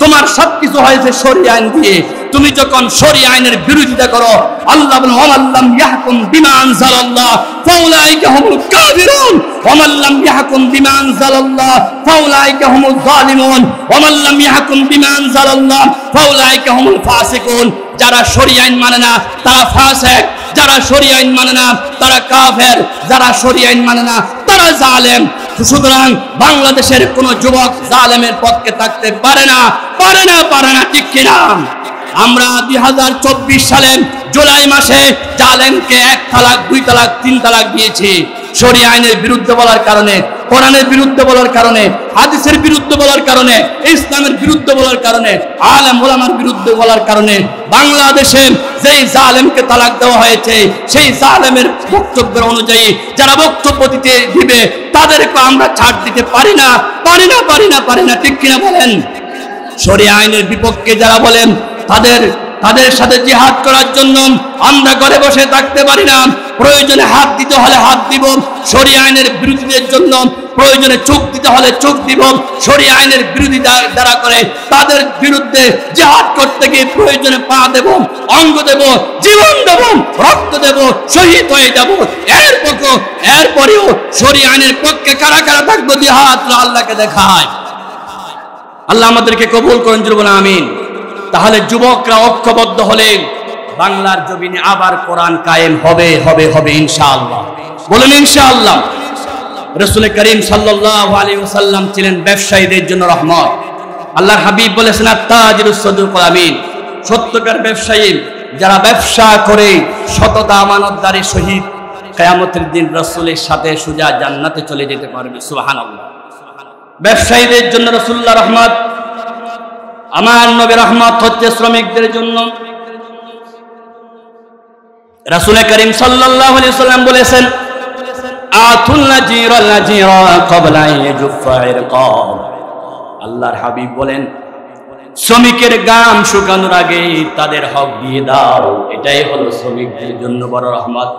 তোমার সবকিছু হয়েছে শরিয়া আইন দিয়ে। তুমি যখন শরিয়া আইনের বিরোধিতা করো, আল্লাহ বলেন ওয়ামাল্লাম ইয়াহকুম বিমা আনজালাল্লাহ ফাউলাইকা হুমুল কাফিরুন ওয়ামাল্লাম ইয়াহকুম বিমা আনজালাল্লাহ ফাউলাইকা হুমুল যালিমুন ওয়ামাল্লাম ইয়াহকুম বিমা আনজালাল্লাহ ফাউলাইকা হুমুল ফাসিকুন। যারা শরিয়া আইন মানে না তারা ফাসিক, যারা শরিয়া আইন মানে না তারা কাফের, যারা শরিয়া আইন মানে না তারা জালেম। সুতরাং বাংলাদেশের কোন যুবক জালেমের পক্ষে থাকতে পারে না, পারে না, পারে না, ঠিক কিনা? আমরা 2024 সালে জুলাই মাসে জালেমকে 1 তালাক, 2 তালাক, 3 তালাক দিয়েছি। শরিয়া আইনের বিরুদ্ধে বলার কারণে, কোরআনের বিরুদ্ধে বলার কারণে, হাদিসের বিরুদ্ধে বলার কারণে, ইসলামের বিরুদ্ধে বলার কারণে, আলেম ওলামার বিরুদ্ধে বলার কারণে বাংলাদেশে যেই জালেমকে তালাক দেওয়া হয়েছে, সেই জালেমের বক্তব্যের অনুযায়ী যারা বক্তব্য দিবে তাদেরকে আমরা ছাড় দিতে পারি না, পারি না, পারি না, পারি না, ঠিক কিনা বলেন? শরিয়া আইনের বিপক্ষে যারা বলেন তাদের সাথে জিহাদ করার জন্য আমরা ঘরে বসে থাকতে পারি না। প্রয়োজনে হাত দিতে হলে হাত দিব, শরিয়া আইনের বিরোধীদের জন্য প্রয়োজনে চোখ দিতে হলে চোখ দিব। শরিয়া আইনের বিরোধিতা যারা করে তাদের বিরুদ্ধে জিহাদ করতে গিয়ে প্রয়োজনে পা দেব, অঙ্গ দেব, জীবন দেব, রক্ত দেব, শহীদ হয়ে যাব। এরপরেও শরিয়া আইনের পক্ষে কারা কারা থাকবো, জিহাদ আল্লাহকে দেখায়। আল্লাহ আমাদেরকে কবুল করেন, বলুন আমিন। তাহলে যুবকরা ঐক্যবদ্ধ হলে বাংলার জমিনে আবার কোরআন কায়েম হবে হবে হবে ইনশাআল্লাহ। বলুন ইনশাআল্লাহ। রাসূল করিম সাল্লাল্লাহু আলাইহি ওয়াসাল্লাম ছিলেন ব্যবসায়ীদের জন্য রহমত। আল্লাহর হাবিব বলেছেন আত-তাজিরুস সাদুকুল আমিন, সত্যকার ব্যবসায়ী যারা ব্যবসা করে সততা আমানতদারি সহিত কিয়ামতের দিন রাসূলের সাথে সোজা জান্নাতে চলে যেতে পারবে। সুবহানাল্লাহ। ব্যবসায়ীদের জন্য রাসূলুল্লাহ রহমত, আমার নবী রহমত হচ্ছে শ্রমিকদের জন্য। রাসূল করিম সাল্লাল্লাহু আলাইহি ওয়াসাল্লাম বলেছেন আতুল নাজির আল নাজিরা ক্বাবলা ইয়াজুফা ইরকাব। আল্লাহর হাবিব বলেন শ্রমিকের গাম শুকানোর আগে তাদের হক দিয়ে দাও, এটাই হলো শ্রমিকদের জন্য বড় রহমত।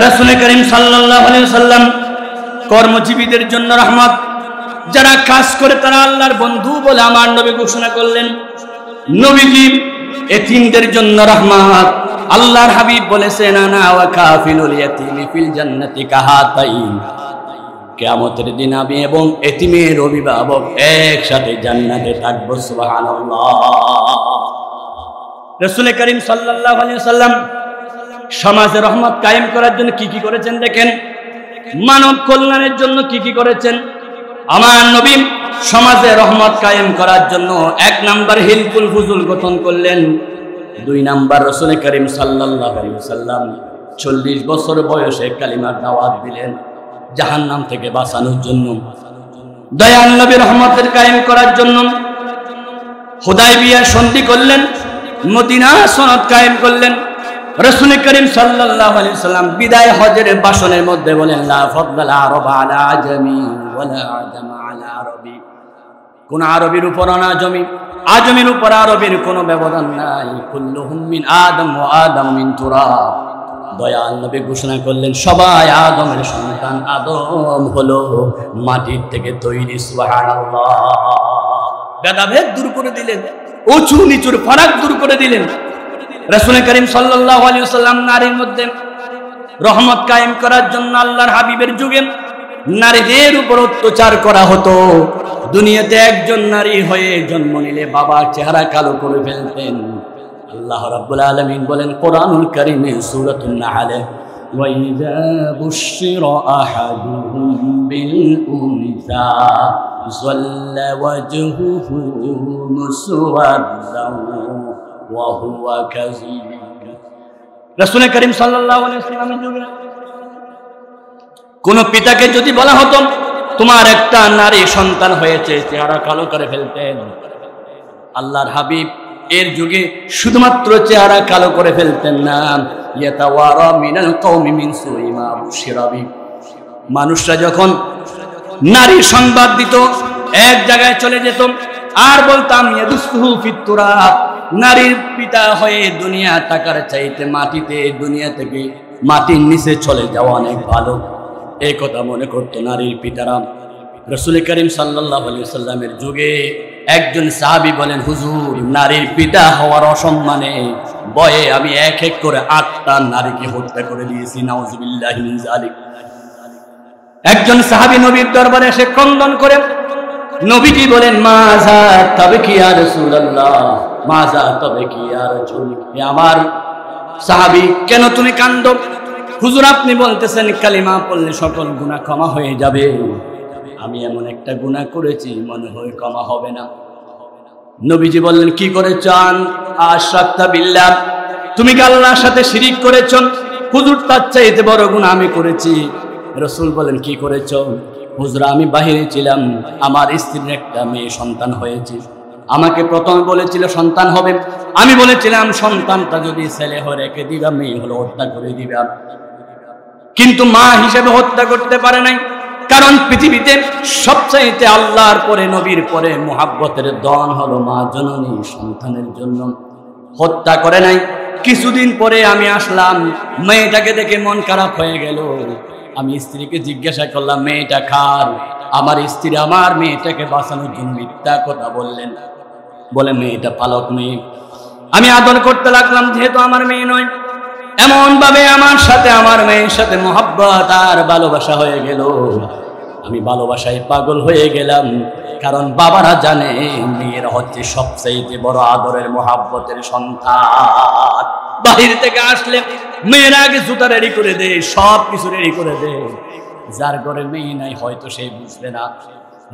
রাসূল করিম সাল্লাল্লাহু আলাইহি ওয়াসাল্লাম কর্মজীবীদের জন্য রহমত, যারা কাজ করে তারা আল্লাহর বন্ধু বলে আমার নবী ঘোষণা করলেন। নবীজি এতিমদের জন্য রহমত। আল্লাহর হাবিব বলেছেন আনা ওয়া কাফিলুল ইয়াতীমি ফিল জান্নাতি কাহাতাইন, কিয়ামতের দিন আমি এবং এতিমের অভিভাবক একসাথে জান্নাতে থাকব। সুবহানাল্লাহ। রাসূল করিম সাল্লাল্লাহু আলাইহি ওয়াসাল্লাম সমাজে রহমত কায়েম করার জন্য কি কি করেছেন দেখেন, মানব কল্যাণের জন্য কি কি করেছেন। আমার নবী সমাজে রহমত কায়েম করার জন্য 1 নাম্বার হিলকুল ফুজুল গঠন করলেন। 2 নাম্বার রাসূল করিম সাল্লাল্লাহু আলাইহি ওয়াসাল্লাম 40 বছর বয়সে কালিমার দাওয়াত দিলেন জাহান্নাম থেকে বাঁচানোর জন্য। দয়াল নবী রহমতের কায়েম করার জন্য হুদায়বিয়া সন্ধি করলেন, মদিনা সনদ কায়েম করলেন। রাসূল করিম সাল্লাল্লাহু আলাইহি ওয়াসাল্লাম বিদায় হজের ভাষণের মধ্যে বলেন লা ফাদলা আরবা আলা আজমি ওয়ালা আজমা আলা আরবি, কোন আরবির উপর আজমি, আজমির উপর আরবির কোনো ব্যবধান নাই। কুল্লুহুম মিন আদম ওয়া আদম মিন তুরাব। দয়াল নবী ঘোষণা করলেন সবাই আদমের সন্তান, আদম হলো মাটির থেকে তৈরি। সুবহানাল্লাহ। ভেদাভেদ দূর করে দিলেন, উঁচু নিচুর ফারাক দূর করে দিলেন। রাসূল করিম সাল্লাল্লাহু আলাইহি ওয়াসাল্লাম নারীর মধ্যে রহমত কায়েম করার জন্য আল্লাহর হাবিবের যুগে নারীদের উপর অত্যাচার করা হতো। দুনিয়াতে একজন নারী হয়ে জন্ম নিলে বাবার চেহারা কালো করে ফেলতেন। আল্লাহ রাব্বুল আলামিন বলেন কোরআনুল কারীমে সূরাতুন নাহলে ওয়া ইযা বুশিরা আহাদুহুম বিল উনসা যাল্লা ওয়াজহুহু মুসওয়াদ্দান ওয়া হুয়া কাযীব। রাসূল করিম সাল্লাল্লাহু আলাইহি ওয়াসাল্লামের যুগে কোন পিতাকে যদি বলা হতো তোমার একটা নারী সন্তান হয়েছে, চেহারা কালো করে ফেলতেন। আল্লাহর হাবিব এর যুগে শুধুমাত্র চেহারা কালো করে ফেলতেন না, ইয়াতাওয়ারা মিনাল কওমি মিন সুই মা বুশিরা বি। মানুষরা যখন নারী সংবাদ দিত এক জায়গায় চলে যেত আর বলতাম ইয়াদুসহু ফিত তুরাব, নারীর পিতা হয়ে দুনিয়া টাকার চাইতে মাটিতে, দুনিয়া থেকে মাটির নিচে চলে যাওয়া অনেক ভালো, এই কথা মনে করতো নারীর পিতারা। রাসূল করিম সাল্লাল্লাহু আলাইহি ওয়াসাল্লামের যুগে একজন সাহাবী বলেন হুজুর নারীর পিতা হওয়ার অসম্মানে ভয়ে আমি এক এক করে 8টা নারীকে হত্যা করে দিয়েছি। নাউযুবিল্লাহি মিন যালিক। একজন সাহাবী নবীর দরবারে এসে ক্রন্দন করে নবীজি বলেন মাজা তাবকি ইয়া রাসূলুল্লাহ, মাজা তাবকি ইয়া রাসূল। আমার সাহাবী কেন তুমি কাঁদো? হুজুর আপনি বলতেছেন কালিমা পড়লে সকল গুনাহ ক্ষমা হয়ে যাবে, আমি এমন একটা গুনাহ করেছি মনে হয় ক্ষমা হবে না। নবীজি বললেন কি করেছেন? আশরাকতা বিল্লাহ, তুমি কি আল্লাহর সাথে শিরিক করেছো? হুজুর তার চাইতে বড় গুনাহ আমি করেছি। রাসূল বলেন কি করেছো? হুজুর আমি বাহিরে ছিলাম, আমার স্ত্রীর একটা মেয়ে সন্তান হয়েছে, আমাকে প্রথম বলেছিল সন্তান হবে, আমি বলেছিলাম সন্তানটা যদি ছেলে হয় রেখে দিবা, মেয়ে হলো হত্যা করে দিবা, কিন্তু মা হিসেবে হত্যা করতে পারে নাই। কারণ পৃথিবীতে সবচাইতে আল্লাহর পরে নবীর পরে মুহাব্বতের দন হলো মা জননী, সন্তানের জন্য হত্যা করে নাই। কিছুদিন পরে আমি আসলাম, মেয়েটাকে দেখে মন খারাপ হয়ে গেল। আমি স্ত্রীকে জিজ্ঞাসা করলাম মেয়েটা কার? আমার স্ত্রী আমার মেয়েটাকে বাঁচানোর জন্য মিথ্যা কথা বললেন, বলে মেয়েটা পালক মেয়ে। আমি আদর করতে লাগলাম, যেহেতু আমার মেয়ে নয়, এমন ভাবে আমার সাথে আমার মেয়ের সাথে মোহাব্বত আর ভালোবাসা হয়ে গেল। আমি ভালোবাসায় পাগল হয়ে গেলাম, কারণ বাবারা জানে মেয়েরা হচ্ছে সবচেয়ে বড় আদরের মহাব্বতের সন্তান। বাহির থেকে আসলে মেয়েরা আগে জুতা রেডি করে দেয়, সব কিছু রেডি করে দেয়। যার ঘরে মেয়ে নাই হয়তো সে বুঝবে না।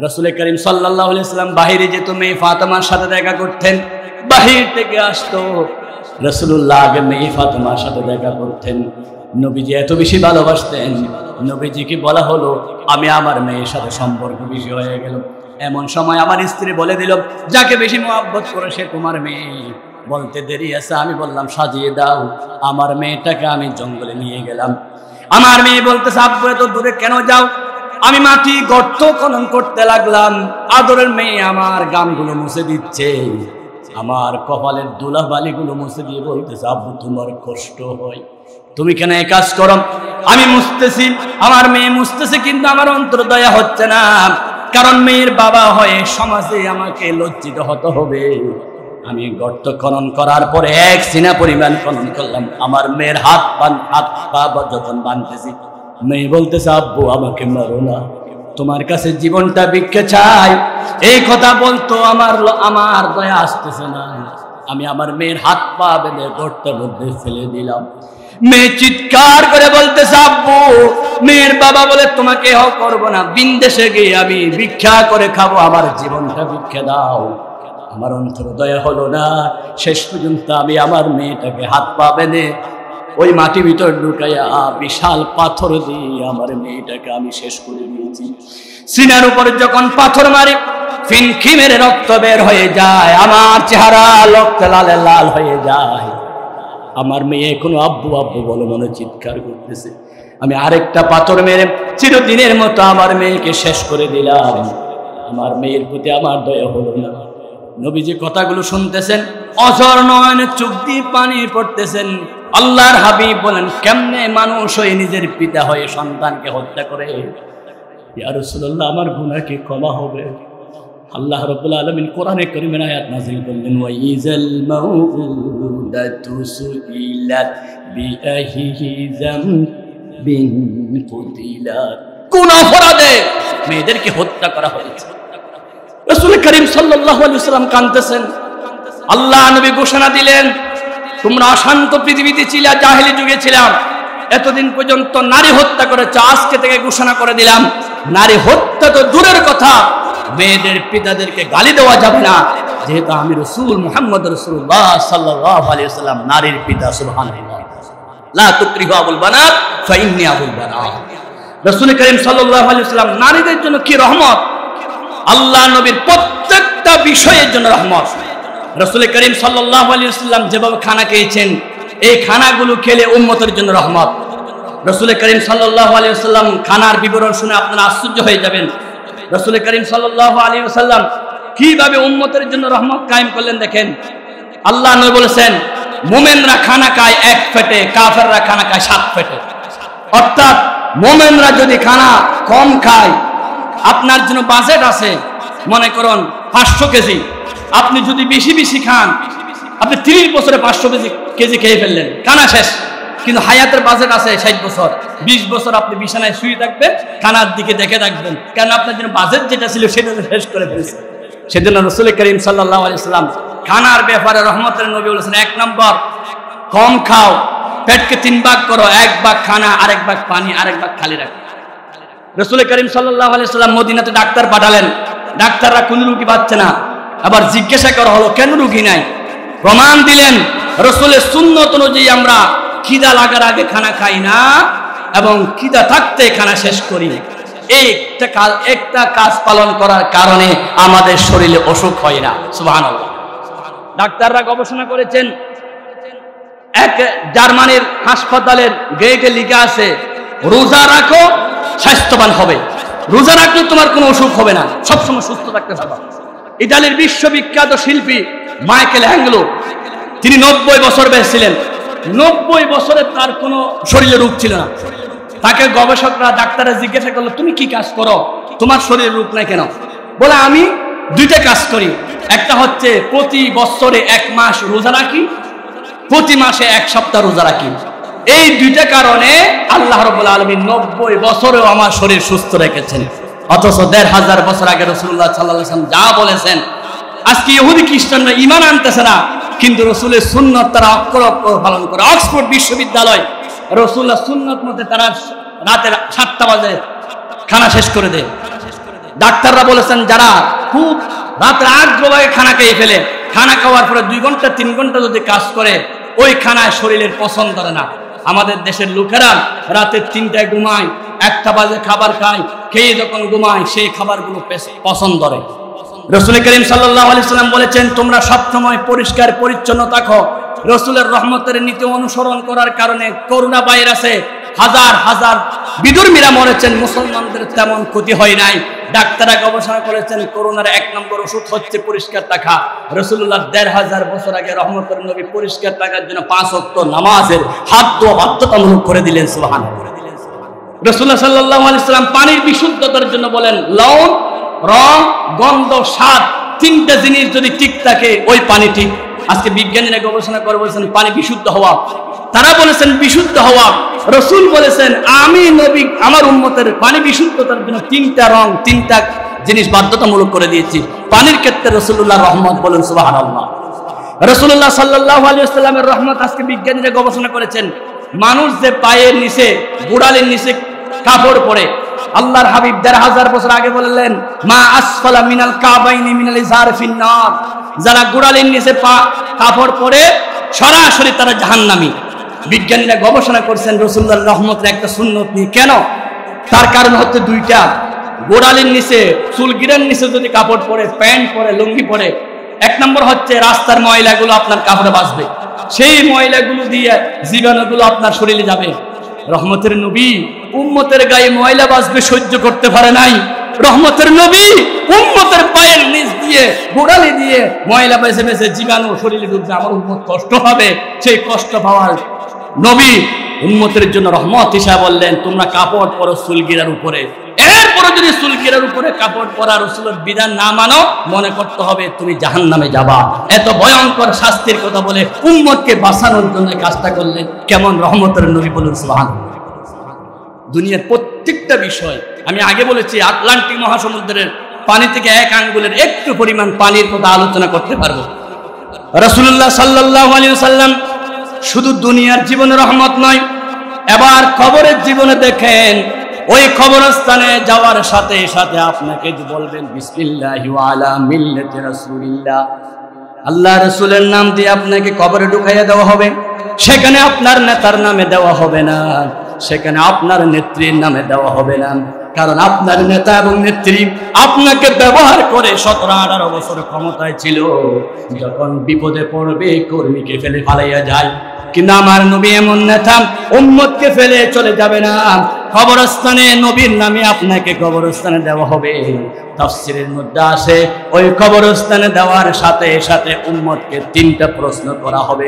রাসূল করিম সাল্লাল্লাহু আলাইহি ওয়াসাল্লাম বাহিরে যেত, মেয়ে ফাতেমার সাথে দেখা করতেন, বাহির থেকে আসতো, রাসূলুল্লাহ আগে মেয়ে ফাতেমার সাথে দেখা করতেন। নবীজি এত বেশি ভালোবাসতেন, নবীজিকে বলা হলো আমি আমার মেয়ের সাথে সম্পর্ক বেশি হয়ে গেল। এমন সময় আমার স্ত্রী বলে দিল, যাকে বেশি মহব্বত করে সে তোমার মেয়ে। বলতে দেরি আছে, আমি বললাম সাজিয়ে দাও। আমার মেয়েটাকে আমি জঙ্গলে নিয়ে গেলাম। আমার মেয়ে বলতেছে, আব্বু এত দূরে কেন যাও? আমি মাটি গর্ত খনন করতে লাগলাম। আদরের মেয়ে আমার গামগুলো মুছে দিচ্ছে, আমার কপালের ধুলাবালিগুলো মুছে দিয়ে বলতেছে, আব্বু তোমার কষ্ট হয়, তুমি কেন এই কাজ করো? আমি মুছতেছি, আমার মেয়ে মুছতেছে, কিন্তু আমার অন্তর দয়া হচ্ছে না, কারণ মেয়ের বাবা হয়ে সমাজে আমাকে লজ্জিত হতে হবে। আমি গর্ত খনন করার পরে এক সিনা পরিমাণ খনন করলাম। আমার মেয়ের হাত পা যখন বাঁধতেছি, মেয়ে বলতেছে, আব্বু আমাকে মারো না, তোমার কাছে জীবনটা ভিক্ষে চাই। এই কথা বলতো, আমার দয়া আসতেছে না। আমি আমার মেয়ের হাত পা বেঁধে গর্তের মধ্যে ফেলে দিলাম। মেয়ে চিৎকার করে বলতেছে, আব্বু মেয়ের বাবা বলে তোমাকে করবো না, বিদেশে গিয়ে আমি ভিক্ষা করে খাবো, আমার জীবনটা ভিক্ষা দাও। আমার অন্তর দয়া হলো না। শেষ পর্যন্ত আমি আমার মেয়েটাকে হাত পা বেঁধে ওই মাটি ভিতর ঢুকাইয়া বিশাল পাথর দিয়ে আমার মেয়েটাকে আমি শেষ করে দিয়েছি। সিনার উপরে যখন পাথর মারি, ফিনকি মেরে রক্ত বের হয়ে যায়, আমার চেহারা রক্তে লালে লাল হয়ে যায়। আমার মেয়ে এখনো আব্বু আব্বু বলে মনে চিৎকার করতেছে। আমি আরেকটা পাথর মেরে চিরদিনের মতো আমার মেয়েকে শেষ করে দিলাম। আমার মেয়ের প্রতি আমার দয়া হলো না। নবীজি কথাগুলো শুনতেছেন, অঝর নয়নে চোখ দিয়ে পানি পড়তেছেন। আল্লাহর হাবিব বলেন, কেমনে মানুষ হয়ে নিজের পিতা হয়ে সন্তানকে হত্যা করে? ইয়া রাসূলুল্লাহ, আমার গুনাহ কি ক্ষমা হবে? আল্লাহ রাব্বুল আলামিন কোরআনে কারীমের আয়াত নাযিল করলেন, ওয়া ইযাল মাউউদাতু সুইলাত বিআইহি যামবিন কুতিলাত। কোন অপরাধে মেয়েদেরকে হত্যা করা হয়েছে? রাসূল করিম সাল্লাল্লাহু আলাইহি ওয়াসাল্লাম কাঁদতেছেন। আল্লাহ নবী ঘোষণা দিলেন, তোমরা অশান্ত পৃথিবীতে ছিলা, জাহেলি যুগে ছিলাম, এতদিন পর্যন্ত নারী হত্যা করেছ, আজকে থেকে ঘোষণা করে দিলাম, নারী হত্যা তো দূরের কথা, মেয়েদের পিতাদেরকে গালি দেওয়া যাবে না, যেহেতু আমি রাসূল মুহাম্মদ রাসূলুল্লাহ সাল্লাল্লাহু আলাইহি ওয়াসাল্লাম নারীর পিতা। সুবহানাল্লাহ। লা তুকরিহু আবুল বানাত ফাইন্নী আবুল বানাত। রাসূল করিম সাল্লাল্লাহু আলাইহি ওয়াসাল্লাম নারীদের জন্য কি রহমত! আল্লাহ নবীর প্রত্যেকটা বিষয়ের জন্য রহমত। রাসূল করিম সাল্লাল্লাহু আলাইহি ওয়াসাল্লাম যেভাবে খানা খেয়েছেন, এই খানাগুলো খেলে উম্মতের জন্য রহমত। রাসূল করিম সাল্লাল্লাহু আলাইহি ওয়াসাল্লাম খানার বিবরণ শুনে আপনারা আশ্চর্য হয়ে যাবেন। রাসূল করিম সাল্লাল্লাহু আলাইহি ওয়াসাল্লাম কিভাবে উম্মতের জন্য রহমত কায়েম করলেন দেখেন। আল্লাহ নবী বলেছেন, মুমিনরা খানা খায় এক পেটে, কাফেররা খানা খায় 7 পেটে। অর্থাৎ মুমিনরা যদি খানা কম খায়, আপনার জন্য বাজেট আছে, মনে করুন 500 কেজি, আপনি যদি বেশি বেশি খান, আপনি 30 বছরে 500 কেজি খেয়ে ফেললেন, খানা শেষ। কিন্তু হায়াতের বাজেট আছে 60 বছর, 20 বছর আপনি বিছানায় শুয়ে থাকবেন, খানার দিকে দেখে থাকবেন, কারণ আপনার জন্য বাজেট যেটা ছিল সেটা শেষ করে ফেলছে। সেজন্য রাসূল করিম সাল্লাল্লাহু আলাইহি ওয়াসাল্লাম খানার ব্যাপারে রহমতের নবী বলেছেন, 1 নম্বর কম খাও, পেটকে 3 ভাগ করো, 1 ভাগ খানা, আরেক ভাগ পানি, আরেক ভাগ খালি রাখো। রাসূল করিম সাল্লাল্লাহু আলাইহি ওয়াসাল্লাম মদিনাতে ডাক্তার পাঠালেন, ডাক্তাররা কোন রোগী পাচ্ছে না। আবার জিজ্ঞাসা করা হলো, কেন রোগী নাই? প্রমাণ দিলেন, রাসূলের সুন্নাত অনুযায়ী আমরা খিদা লাগার আগে খানা খাই না এবং খিদা থাকতে খানা শেষ করি। একটা কাজ পালন করার কারণে আমাদের শরীরে অসুখ হয় না। সুবহানাল্লাহ। ডাক্তাররা গবেষণা করেছেন, এক জার্মানির হাসপাতালের গেটে লেখা আছে, রোজা রাখো স্বাস্থ্যবান হবে, রোজা রাখলে তোমার কোনো অসুখ হবে না, সবসময় সুস্থ থাকতে পারবে। ইতালির বিশ্ববিখ্যাত শিল্পী মাইকেল অ্যাঙ্গেলো, তিনি 90 বছর বয়স ছিলেন। 90 বছরে তার কোনো শরীরে রোগ ছিল না। তাকে গবেষকরা ডাক্তাররা জিজ্ঞাসা করলো, তুমি কি কাজ করো, তোমার শরীরে রোগ নাই কেন? বলে, আমি 2টা কাজ করি, একটা হচ্ছে প্রতি বছরে 1 মাস রোজা রাখি, প্রতি মাসে 1 সপ্তাহ রোজা রাখি। এই 2টা কারণে আল্লাহ রাব্বুল আলামিন 90 বছরেও আমার শরীর সুস্থ রেখেছেন। অথচ ১৫০০ বছর আগে রাসূলুল্লাহ সাল্লাল্লাহু আলাইহি ওয়াসাল্লাম যা বলেছেন, আজকে ইহুদি খ্রিস্টানরা ঈমান আনতেছে না, কিন্তু রাসূলের সুন্নাত তারা অক্ষর অক্ষর পালন করে। অক্সফোর্ড বিশ্ববিদ্যালয় রাসূলুল্লাহ সুন্নাত মতে তারা রাতের ৭টা বাজে খানা শেষ করে দেয়। ডাক্তাররা বলেছেন যারা খুব রাতে আগ্রহে খানা খেয়ে ফেলে, খানা খাওয়ার পরে 2 ঘন্টা 3 ঘন্টা যদি কাজ করে, ওই খানায় শরীরের পছন্দ ধরে না। আমাদের দেশের লোকেরা রাতে 3টায় ঘুমায়, 1টা বাজে খাবার খায়, খেয়ে যখন ঘুমায় সেই খাবারগুলো পছন্দ ধরে। রাসূল করিম সাল্লাল্লাহু আলাইহি ওয়াসাল্লাম বলেছেন তোমরা সবসময় পরিষ্কার পরিচ্ছন্ন থাকো। রাসূলের রহমতের নীতি অনুসরণ করার কারণে করোনা ভাইরাসে হাজার হাজার বিধর্মীরা মরেছেন, মুসলমানদের তেমন ক্ষতি হয় নাই। ডাক্তাররা গবেষণা করেছেন করোনার 1 নম্বর ওষুধ হচ্ছে পরিষ্কার থাকা। রাসূলুল্লাহ ১৫০০ বছর আগে রহমতের নবী পরিষ্কার থাকার জন্য 5 ওয়াক্ত নামাজের হাত ধোয়া বাধ্যতামূলক করে দিলেন। সুবহানাল্লাহ। রাসূলুল্লাহ সাল্লাল্লাহু আলাইহি ওয়াসাল্লাম পানির বিশুদ্ধতার জন্য বলেন লবণ, রং, গন্ধ, স্বাদ 3টা জিনিস যদি ঠিক থাকে ওই পানি ঠিক। আজকে বিজ্ঞানীরা গবেষণা করে বলেছেন পানি বিশুদ্ধ হওয়া, তারা বলেছেন বিশুদ্ধ হওয়া। রাসূল বলেছেন আমি নবী আমার উম্মতের পানি বিশুদ্ধতার জন্য 3টা রং 3টা জিনিস বাধ্যতামূলক করে দিয়েছি। পানির ক্ষেত্রে রাসূলুল্লাহ রহমত বলেন সুবহানাল্লাহ। রাসূলুল্লাহ সাল্লাল্লাহু আলাইহি ওয়াসাল্লামের রহমত আজকে বিজ্ঞানীরা গবেষণা করেছেন মানুষ যে পায়ের নিচে গোড়ালির নিচে কাপড় পরে, আল্লাহর হাবিব ১৫০০ বছর আগে বললেন মা আসফালা মিনাল কাবাইনি মিনাল ইজার ফিন্নার, যারা গোড়ালির নিচে কাপড় পরে সরাসরি তারা জাহান্নামী। বিজ্ঞানীরা গবেষণা করছেন রাসূলুল্লাহর রহমতের একটা সুন্নত নিয়ে। কেন? তার কারণ হচ্ছে 2টা। গোড়ালির নিচে চুলগিরার নিচে যদি কাপড় পরে, প্যান্ট পরে, লুঙ্গি পরে, 1 নম্বর হচ্ছে রাস্তার ময়লাগুলো আপনার কাপড়ে বাসবে, সেই ময়লাগুলো দিয়ে জীবাণুগুলো আপনার শরীরে যাবে। রহমতের নবী উম্মতের গায়ে ময়লা বাসবে সহ্য করতে পারে নাই। রহমতের নবী উম্মতের পায়ের নিচ দিয়ে গোড়ালি দিয়ে ময়লা বেছে বেছে জীবাণু শরীরে ঢুকবে, আমার উম্মত কষ্ট হবে। সেই কষ্ট পাওয়ার নবী উম্মতের জন্য রহমত হিসাবে বললেন তোমরা কাপড় পরো চুলগিরার উপরে। এরপরে যদি চুলগিরার উপরে কাপড় পরা রাসূলের বিধান না মানো, মনে করতে হবে তুমি জাহান্নামে যাবা। এত ভয়ঙ্কর শাস্তির কথা বলে উম্মতকে বাঁচানোর জন্য কাজটা করলেন। কেমন রহমতের নবী বলুন সুবহানাল্লাহ। দুনিয়ার প্রত্যেকটা বিষয় আমি আগে বলেছি, আটলান্টিক মহাসমুদ্রের পানি থেকে 1 আঙ্গুলের একটু পরিমাণ পানির কথা আলোচনা করতে পারবো। রাসূলুল্লাহ সাল্লাল্লাহু আলাইহি ওয়াসাল্লাম শুধু দুনিয়ার জীবনে রহমত নয়, এবার কবরের জীবনে দেখেন ওই কবরস্থানে যাওয়ার সাথে সাথে আপনাকে বলবেন বিসমিল্লাহি ওয়া আলা মিল্লাতি রাসূলিল্লাহ, আল্লাহ রাসূলের নাম দিয়ে আপনাকে কবরে ঢুকাইয়া দেওয়া হবে। সেখানে আপনার নেতার নামে দেওয়া হবে না, সেখানে আপনার নেত্রীর নামে দেওয়া হবে না, কারণ আপনার নেতা এবং নেত্রী আপনাকে ব্যবহার করে 17-18 বছর ক্ষমতায় ছিল, যখন বিপদে পড়বে কর্মীকে ফেলে পালাইয়া যায়। কিন্তু আমার নবী এমন নেতা উম্মতকে ফেলে চলে যাবে না, কবরস্থানে নবীর নামে আপনাকে কবরস্থানে দেওয়া হবে। তাফসীরের মধ্যে আসে ওই কবরস্থানে দেওয়ার সাথে সাথে উম্মতকে 3টা প্রশ্ন করা হবে।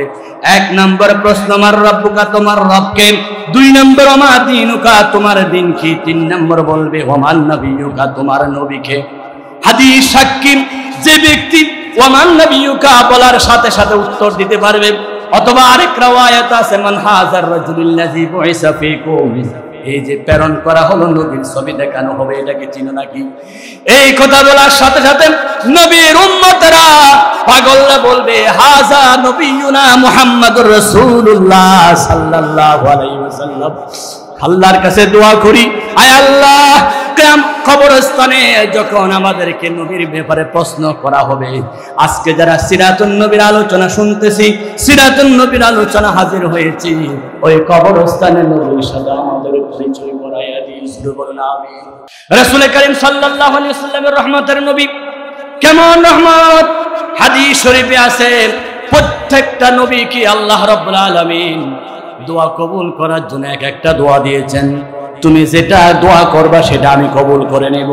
1 নম্বর প্রশ্ন মার রব্বুকা, তোমার রবকে। 2 নম্বর মা দীনুকা, তোমার দিন কি। 3 নম্বর বলবে ওমান নবিয়ুকা, তোমার নবীকে। হাদিস সাক্ষী যে ব্যক্তি ওমান নবিয়ুকা বলার সাথে সাথে উত্তর দিতে পারবে, অথবা আরেক রাওয়ায়াত আছে মান হাজার রাজুলুল্লাযী বুইসা ফীকুম, এই যে প্রেরণ করা হলো নবীর ছবি দেখানো হবে, এটাকে চিনো নাকি? এই কথা বলার সাথে সাথে নবীর উম্মতরা পাগলরা বলবে হাযা নবিয়ুনা মুহাম্মাদুর রাসূলুল্লাহ সাল্লাল্লাহু আলাইহি ওয়াসাল্লাম। আল্লাহর কাছে দোয়া করি, আয় আল্লাহ কবরস্থানে যখন আমাদেরকে নবীর ব্যাপারে প্রশ্ন করা হবে, আজকে যারা সিরাতুন নবীর আলোচনা শুনতেছি, সিরাতুন নবীর আলোচনা হাজির হয়েছি, ওই কবরস্থানে নবীর সাথে আমাদের পরিচয় করাইয়া দিন। শুরু করুন আমিন। রাসূল করিম সাল্লাল্লাহু আলাইহি ওয়াসাল্লামের রহমতের নবী কেমন রহমত, হাদিস শরীফে আছে প্রত্যেকটা নবীকে আল্লাহ রাব্বুল আলামিন দোয়া কবুল করার জন্য একটা দোয়া দিয়েছেন। তুমি যেটা দোয়া করবা সেটা আমি কবুল করে নেব।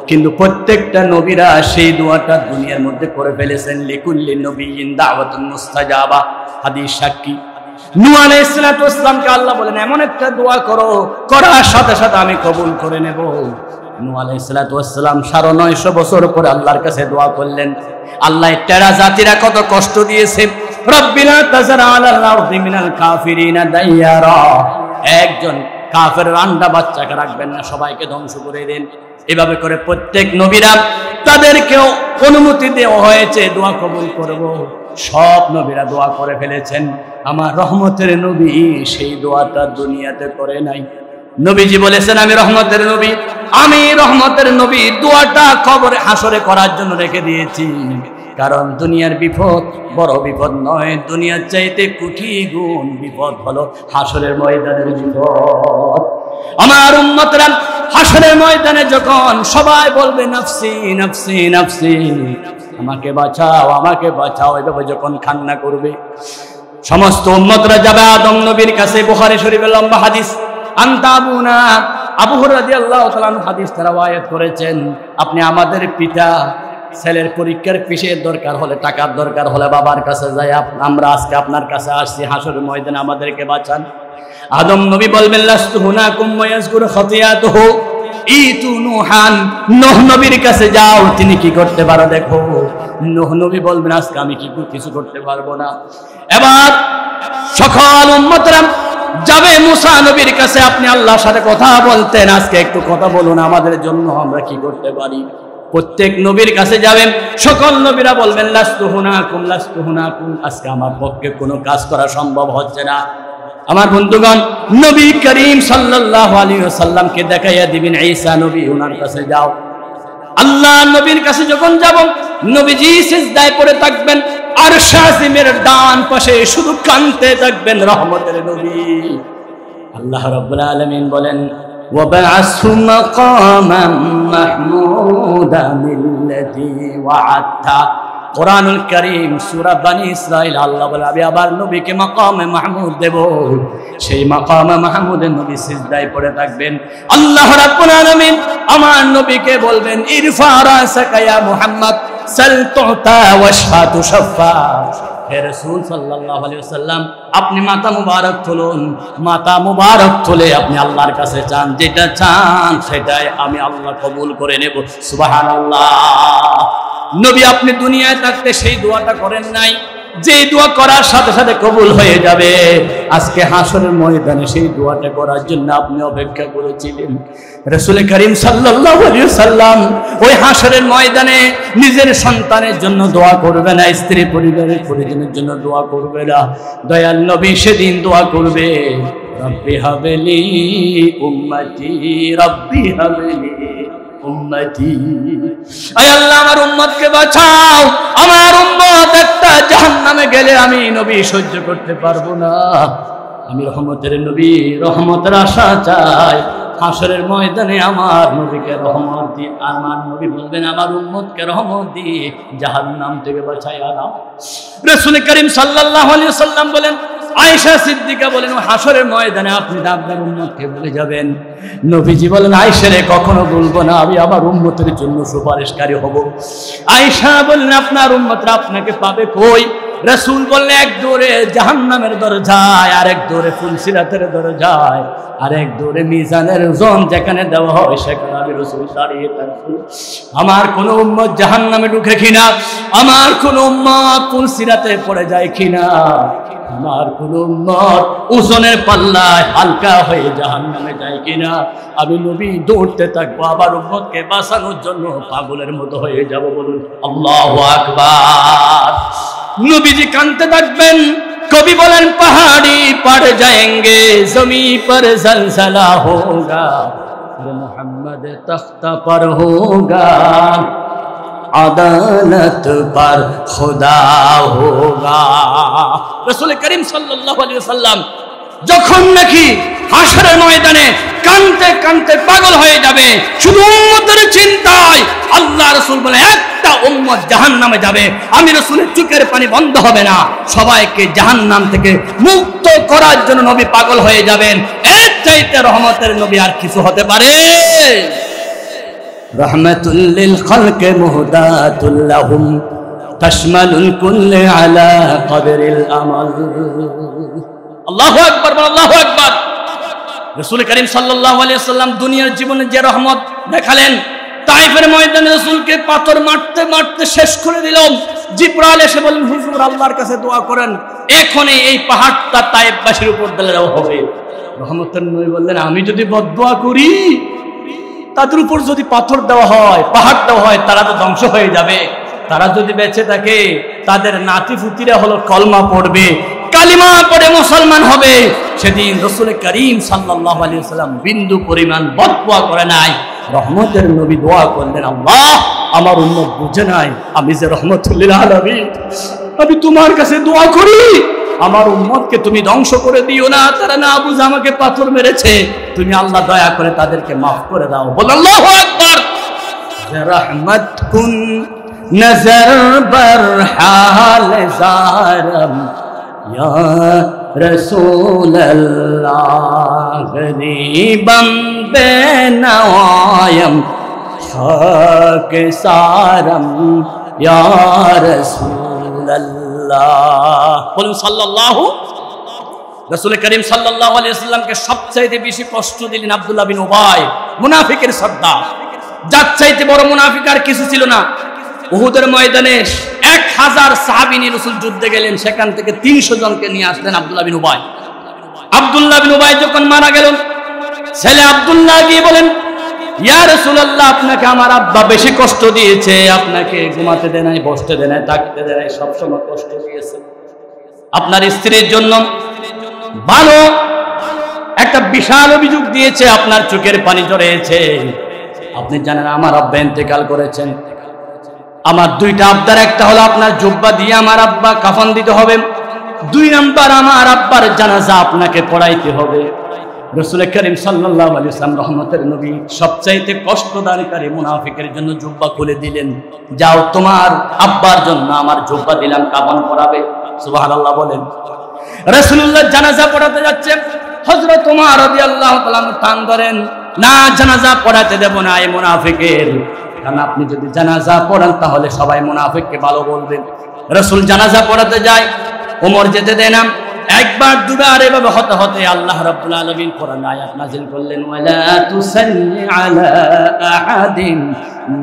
কিন্তু প্রত্যেকটা নবীরা সেই দোয়াটা দুনিয়ার মধ্যে করে ফেলেছেন। লিকুল্লি নবিয়্যিন দাওয়াতুন মুস্তাজাবা, হাদিস সাক্ষী। নূহ আলাইহিস সালাতু ওয়াস সালামকে আল্লাহ বলেন এমন একটা দোয়া করো, করার সাথে সাথে আমি কবুল করে নেব। নূহ আলাইহিস সালাতু ওয়াস সালাম 950 বছর পরে আল্লাহর কাছে দোয়া করলেন। আল্লাহ টেরা জাতিরা কত কষ্ট দিয়েছে। রব্বিনা তাযার আলাল আরদি মিনাল কাফিরিনা দাইয়ারা, একজন কাফের আন্ডা বাচ্চাকে রাখবেন না, সবাইকে ধ্বংস করে দেন। এভাবে করে প্রত্যেক নবীরা তাদেরকেও অনুমতি দেওয়া হয়েছে দোয়া কবুল করব। সব নবীরা দোয়া করে ফেলেছেন। আমার রহমতের নবী সেই দোয়াটা দুনিয়াতে করে নাই। নবীজি বলেছেন আমি রহমতের নবী, আমি রহমতের নবী দোয়াটা কবরে হাসরে করার জন্য রেখে দিয়েছি। কারণ দুনিয়ার বিপদ বড় বিপদ নয়, দুনিয়ার চাইতে কোটি গুণ বিপদ হলো হাসরের ময়দানের বিপদ। আমার উম্মতরা হাসরের ময়দানে যখন সবাই বলবে নাফসি নাফসি নাফসি, আমাকে বাঁচাও আমাকে বাঁচাও, এভাবে যখন কান্না করবে সমস্ত উম্মতরা যাবে আদম নবীর কাছে। বুখারী শরীফের লম্বা হাদিস, আনতাবুনা আবু হুরায়রা রাদিয়াল্লাহু তাআলা হাদিসটা রওয়ায়াত করেছেন, আপনি আমাদের পিতা, ছেলের পরীক্ষার ফিসের দরকার হলে, টাকার দরকার হলে বাবার কাছে যাই, আমরা আজকে আপনার কাছে আসছি, হাসরের ময়দানে আমাদেরকে বাঁচান। আদম নবী বলবেন লাস্তু হুনাকুম ওয়ায়াজকুরু খাতিয়াতুহু ইতু নূহান, নূহ নবীর কাছে যাও, তিনি কি করতে পারো দেখো। নূহ নবী বলবেন আজকে আমি কিছু করতে পারবো না। এবার সকল উম্মতরা যাবে মুসা নবীর কাছে, আপনি আল্লাহর সাথে কথা বলতেন, আজকে একটু কথা বলুন আমাদের জন্য, আমরা কি করতে পারি। প্রত্যেক নবীর কাছে যাবেন, সকল নবীরা বলবেন লাস্তু হুনাকুম লাস্তু হুনাকুম, আজকে আমার পক্ষে কোনো কাজ করা সম্ভব হচ্ছে না। আমার বন্ধুগণ, নবী করিম সাল্লাল্লাহু আলাইহি ওয়াসাল্লামকে দেখাইয়া দিবেন ঈসা নবী, ওনার কাছে যাও। আল্লাহ নবীর কাছে যখন যাব, নবীজি সিজদায় পড়ে থাকবেন, আরশ আজিমের ডান পাশে শুধু কাঁদতে থাকবেন রহমতের নবী। আল্লাহ রাব্বুল আলামিন বলেন ওয়াবআসহু মাকামান মাহমুদান আল্লাযী ওয়া'আদতা। কোরআনুল কারীম সূরা বনী ইসরাঈল আল্লাহ বলে আমি আবার নবীকে মাকামে মাহমুদ দেব। সেই মাকামে মাহমুদের নবী সিজদায় পড়ে থাকবেন। আল্লাহ রাব্বুল আলামিন আমার নবীকে বলবেন ইরফা রাসাকা ইয়া মুহাম্মদ সাল তুতা ওয়াশফা তুশফা। হে রাসূল সাল্লাল্লাহু আলাইহি ওয়াসাল্লাম, আপনি মাথা মুবারক তুলুন, মাথা মুবারক তুলে আপনি আল্লাহর কাছে চান, যেটা চান সেটাই আমি আল্লাহ কবুল করে নেব। সুবহানাল্লাহ। নবী আপনি দুনিয়ায় থাকতে সেই দোয়াটা করেন নাই, যে দোয়া করার সাথে সাথে কবুল হয়ে যাবে। আজকে হাসরের ময়দানে সেই দোয়াটা করার জন্য আপনি অপেক্ষা করেছিলেন। রাসূল করিম সাল্লাল্লাহু আলাইহি ওয়াসাল্লাম ওই হাসরের ময়দানে নিজের সন্তানের জন্য দোয়া করবে না, স্ত্রী পরিবারের পরিজনের জন্য দোয়া করবে না। দয়াল নবী সেদিন দোয়া করবে রব্বি হাবলি উম্মতি রব্বি হাবলি উম্মতি। আয় আল্লাহ আমার উম্মতকে বাঁচাও, আমার উম্মত একটা জাহান্নামে গেলে আমি নবী সহ্য করতে পারবো না। আমি রহমতের নবী, রহমতের আশা চাই। হাসরের ময়দানে আমার নবীকে রহমত দি, আমার নবী বলবেন আমার উম্মতকে রহমত দি জাহান্নাম থেকে বাঁচাইয়া দাও। রাসূল করিম সাল্লাল্লাহু আলাইহি ওয়াসাল্লাম বলেন, আয়েশা সিদ্দিকা বলেন হাসরের ময়দানে আপনি আপনার উম্মতকে বলে যাবেন। নবীজি বলেন আয়েশা রে কখনো বলবো না, আমি আমার উম্মতের জন্য সুপারিশকারী হব। আয়েশা বললেন আপনার উম্মতরা আপনাকে পাবে কই? রাসূল বললেন এক দৌড়ে জাহান্নামের দরজায়, আরেক দৌড়ে ফুলসিরাতের দরজায়, আরেক দৌড়ে মিজানের ওজন যেখানে দেওয়া হয় সেখানে আমি রাসূল দাঁড়িয়ে থাকবো। আমার কোন উম্মত জাহান্নামে ঢুকে কিনা, আমার কোন উম্মত ফুলসিরাতে পড়ে যায় কিনা, আমার কোন উম্মত ওজনের পাল্লায় হালকা হয়ে জাহান্নামে যায় কিনা, আমি নবী দৌড়তে থাকবো আবার উম্মতকে বাঁচানোর জন্য পাগলের মতো হয়ে যাব। বলুন আল্লাহু আকবার। নবীজি কাঁদতে থাকবেন। কবি বলেন पहाड़ी पड़ जाएंगे जमी पर जलजला होगा, मोहम्मद तख्ता पर होगा, अदालत पर खुदा होगा। रसूल करीम सल्लल्लाहु अलैहि वसल्लम যখন নাকি হাসরের ময়দানে কাঁদতে কাঁদতে পাগল হয়ে যাবে শুধু উম্মতের চিন্তায়, আল্লাহ রাসূল বলে একটা উম্মত জাহান্নামে যাবে, আমি রাসূলের চোখের পানি বন্ধ হবে না, সবাইকে জাহান্নাম থেকে মুক্ত করার জন্য নবী পাগল হয়ে যাবেন। এর চাইতে রহমতের নবী আর কিছু হতে পারে? রাহমাতুল লিল খালকি মুহদাতুল লাহুম তাশমালুল কুল্লি আলা কদরিল আমাল। আল্লাহু আকবার, আল্লাহু আকবার। রাসূল করিম সাল্লাল্লাহু আলাইহি ওয়াসাল্লাম দুনিয়ার জীবনে যে রহমত দেখালেন, তায়েফের ময়দানে রাসূলকে পাথর মারতে মারতে শেষ করে দিল। জিবরাইল এসে বলেন হুজুর আল্লাহর কাছে দোয়া করেন, এখনই এই পাহাড়টা তায়েফবাসীর উপর ঢেলে দেওয়া হবে। রহমতের নবী বললেন, আমি যদি বদদুয়া করি, তাদের উপর যদি পাথর দেওয়া হয়, পাহাড় দেওয়া হয়, তারা তো ধ্বংস হয়ে যাবে। তারা যদি বেঁচে থাকে, তাদের নাতিপুতিরা হলো কলমা পড়বে, কালিমা পড়ে মুসলমান হবে। সেদিন রাসূল করিম সাল্লাল্লাহু আলাইহি ওয়াসাল্লাম বিন্দু পরিমাণ বদদুয়া করে নাই। রহমতের নবী দোয়া করলেন, আল্লাহ আমার উম্মত বুঝে নাই আমি যে রহমতুল লিল আলামিন, আমি তোমার কাছে দোয়া করি আমার উম্মতকে তুমি ধ্বংস করে দিও না। তারা না বুঝে আমাকে পাথর মেরেছে, তুমি আল্লাহ দয়া করে তাদেরকে মাফ করে দাও। বল আল্লাহু আকবার। রহমত কুন নজর बर हाल जारम या रसूल अल्लाह गरीबम बेनवायम हक सारम या रसूल अल्लाह। বলুন সাল্লাল্লাহু। রাসূল করিম সাল্লাল্লাহু আলাইহি ওয়াসাল্লামকে সবচেয়ে বেশি কষ্ট দিলেন আব্দুল্লাহ বিন উবাই, মুনাফিকের সর্দার। যার চাইতে বড় মুনাফিক আর কিছু ছিল না। উহুদের ময়দানে 1000 সাহাবী নিয়ে রাসূল যুদ্ধে গেলেন, সেখান থেকে 300 জনকে নিয়ে আসলেন আব্দুল্লাহ বিন উবাই। আব্দুল্লাহ বিন উবাই যখন মারা গেলেন, ছেলে আব্দুল্লাহ গিয়ে বলেন, ইয়া রাসূলুল্লাহ, আপনাকে আমার আব্বা বেশি কষ্ট দিয়েছে, আপনাকে ঘুমাতে দেয় নাই, বসতে দেয় নাই, থাকতে দেয় নাই, সবসময় কষ্ট দিয়েছে। আপনার স্ত্রীর জন্য ভালো একটা বিশাল অভিযোগ দিয়েছে, আপনার চোখের পানি ঝরেছে। আপনি জানেন আমার আব্বা ইন্তেকাল করেছেন, আমার দুইটা আবদার, একটা হলো আপনার জুব্বা দিয়ে আমার আব্বা কাফন দিতে হবে, 2 নাম্বার আমার আব্বার জানাজা আপনাকে পড়াইতে হবে। রাসূল করিম সাল্লাল্লাহু আলাইহি ওয়াসাল্লাম রহমতের নবী সবচাইতে কষ্টদানকারী মুনাফিকের জন্য জুব্বা খুলে দিলেন, যাও তোমার আব্বার জন্য আমার জুব্বা দিলাম, কাফন পরাবে। সুবহানাল্লাহ বলেন। রাসূলুল্লাহ জানাজা পড়াতে যাচ্ছেন, হযরত ওমর রাদিয়াল্লাহু তাআলা টান ধরেন, না জানাজা পড়াতে দেব না এই মুনাফিকের, কারণ আপনি যদি জানাজা পড়ান তাহলে সবাই মুনাফিককে ভালো বলবেন। রাসূল জানাজা পড়াতে যায়, ওমর যেতে দেয় না। একবার দুবার এভাবে হতে হতে আল্লাহ রাব্বুল আলামিন কোরআন আয়াত নাযিল করলেন, ওয়ালা তুসাল্লি আলা আহাদিন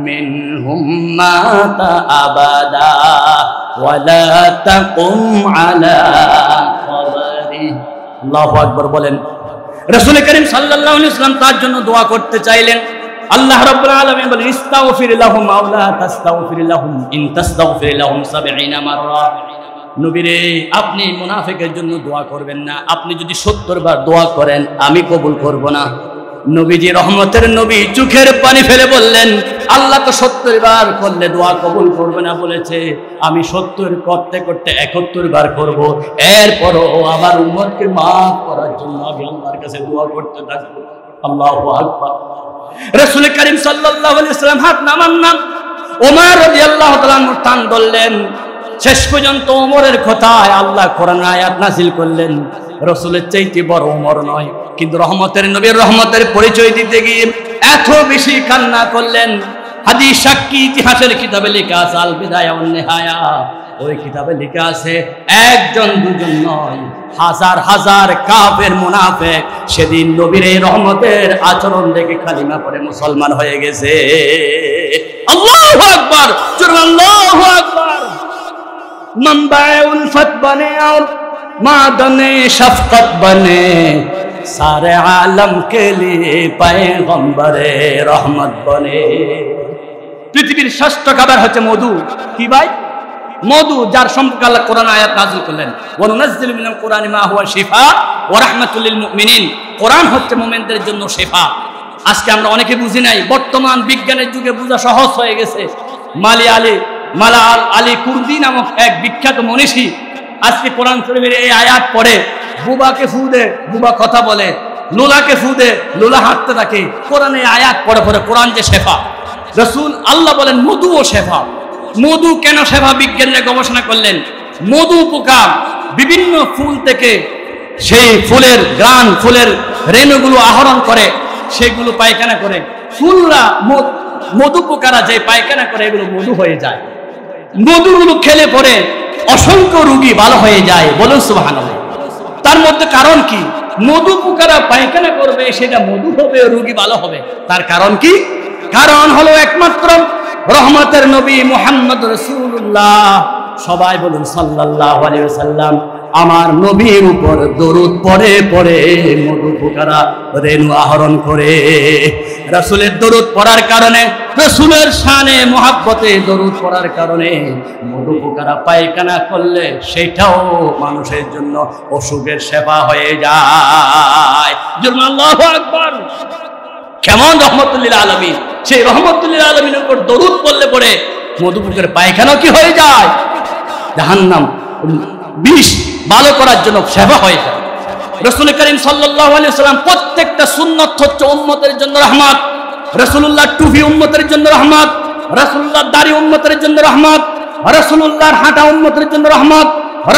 মিনহুম মাতা আবাদা ওয়ালা তাকুম আলা কবরি। আল্লাহু আকবার বলেন। রাসূল করিম সাল্লাল্লাহু আলাইহি ওয়াসাল্লাম তার জন্য দোয়া করতে চাইলেন। আল্লাহ রাব্বুল আলামিন বলেন, ইস্তাগফির লাহুম আও লা তাস্তাগফির লাহুম ইন তাস্তাগফির লাহুম 70 মাররা। নবীরে, আপনি মুনাফিকের জন্য দোয়া করবেন না, আপনি যদি 70 বার দোয়া করেন আমি কবুল করব না। নবীজি রহমতের নবী চোখের পানি ফেলে বললেন, আল্লাহ তো 70 বার করলে দোয়া কবুল করবে না বলেছে, আমি 70 করতে করতে 71 বার করব, এরপরও আমার উম্মতকে মাফ করার জন্য আমি আল্লাহর কাছে দোয়া করতে থাকব। আল্লাহু আকবার। রাসূল করিম সাল্লাল্লাহু আলাইহি ওয়াসাল্লাম হাত নামান না, ওমর রাদিয়াল্লাহু তাআলা টান ধরলেন। শেষ পর্যন্ত ওমরের কথায় আল্লাহ কোরআন আয়াত নাযিল করলেন, রাসূলের চাইতে বড় ওমর নয়, কিন্তু রহমতের নবীর রহমতের পরিচয় দিতে গিয়ে এত বেশি কান্না করলেন। হাদিস সাক্ষী, ইতিহাসের কিতাবে লেখা আছে, আল বিদায়া ওয়ান নিহায়া, ওই কিতাবে লেখা আছে 1 2 জন নয়, হাজার হাজার কাফের মুনাফিক সেদিন নবীর এই রহমতের আচরণ দেখে কালিমা পড়ে মুসলমান হয়ে গেছে। আল্লাহু আকবার, জোরে আল্লাহু আকবার। मंबाए उल्फत बने और मादने शफकत बने, सारे आलम के लिए पैगंबरे रहमत बने। পৃথিবীর শ্রেষ্ঠ খাবার হচ্ছে মধু। কি ভাই? মধু, যার সম্পর্কে আল্লাহ কোরআন আয়াত নাযিল করলেন, ওয়া নুনাজ্জিলু মিনাল কোরআনি মা হুয়া শিফা ওয়া রাহমাতুল লিল মুমিনিন। কোরআন হচ্ছে মুমিনদের জন্য শিফা। আজকে আমরা অনেকে বুঝি নাই, বর্তমান বিজ্ঞানের যুগে বোঝা সহজ হয়ে গেছে। মালা আলী কুর্দি নামক এক বিখ্যাত মনীষী আজকে কোরআন শরীফের এই আয়াত পড়ে, বুবাকে ফু দে, বুবা কথা বলে, লোলাকে ফু দে, লোলা হাঁটতে থাকে। কোরআনে আয়াত পড়ে পড়ে কোরআন যে শেফা। রাসূল আল্লাহ বলেন মধু ও শেফা। মধু কেন শেফা? বিজ্ঞানীরা গবেষণা করলেন, মধু পোকা বিভিন্ন ফুল থেকে সেই ফুলের গ্রান, ফুলের রেণুগুলো আহরণ করে, সেগুলো পায়খানা করে। ফুলরা মধু পোকারা যে পায়খানা করে, এগুলো মধু হয়ে যায়। মধুগুলো খেলে পরে অসংখ্য রোগী ভালো হয়ে যায়। বলুন সুবহানাল্লাহ। তার মধ্যে কারণ কি? মধু পোকারা পায়খানা করবে, সেটা মধু হবে, রোগী ভালো হবে। তার কারণ কি? কারণ হলো একমাত্র রহমতের নবী মুহাম্মদ রাসূলুল্লাহ। সবাই বলুন সাল্লাল্লাহু আলাইহি ওয়াসাল্লাম। আমার নবীর উপর দরুদ পড়ে পড়ে মধু পোকারা রেণু আহরণ করে। রাসূলের দরুদ পড়ার কারণে, রাসূলের শানে মুহাব্বতে দরুদ পড়ার কারণে মধু পোকারা পায়খানা করলে সেটাও মানুষের জন্য অসুখের সেবা হয়ে যায়। আল্লাহু আকবার। কেমন রহমতুল লিল আলামিন, সেই রহমতুল লিল আলামিনের উপর দরুদ পড়লে পড়ে মধু পোকার পায়খানা কি হয়ে যায়? জাহান্নাম বিষ ভালো করার জন্য সেবা হয়ে যায়। রাসূল করিম সাল্লাল্লাহু আলাইহি ওয়াসাল্লাম প্রত্যেকটা সুন্নাত হচ্ছে উম্মতের জন্য রহমত। রাসূলুল্লাহ টুপি উম্মতের জন্য রহমত, রাসূলুল্লাহ দাড়ি উম্মতের জন্য রহমত, রাসূলুল্লাহর হাঁটা উম্মতের জন্য রহমত,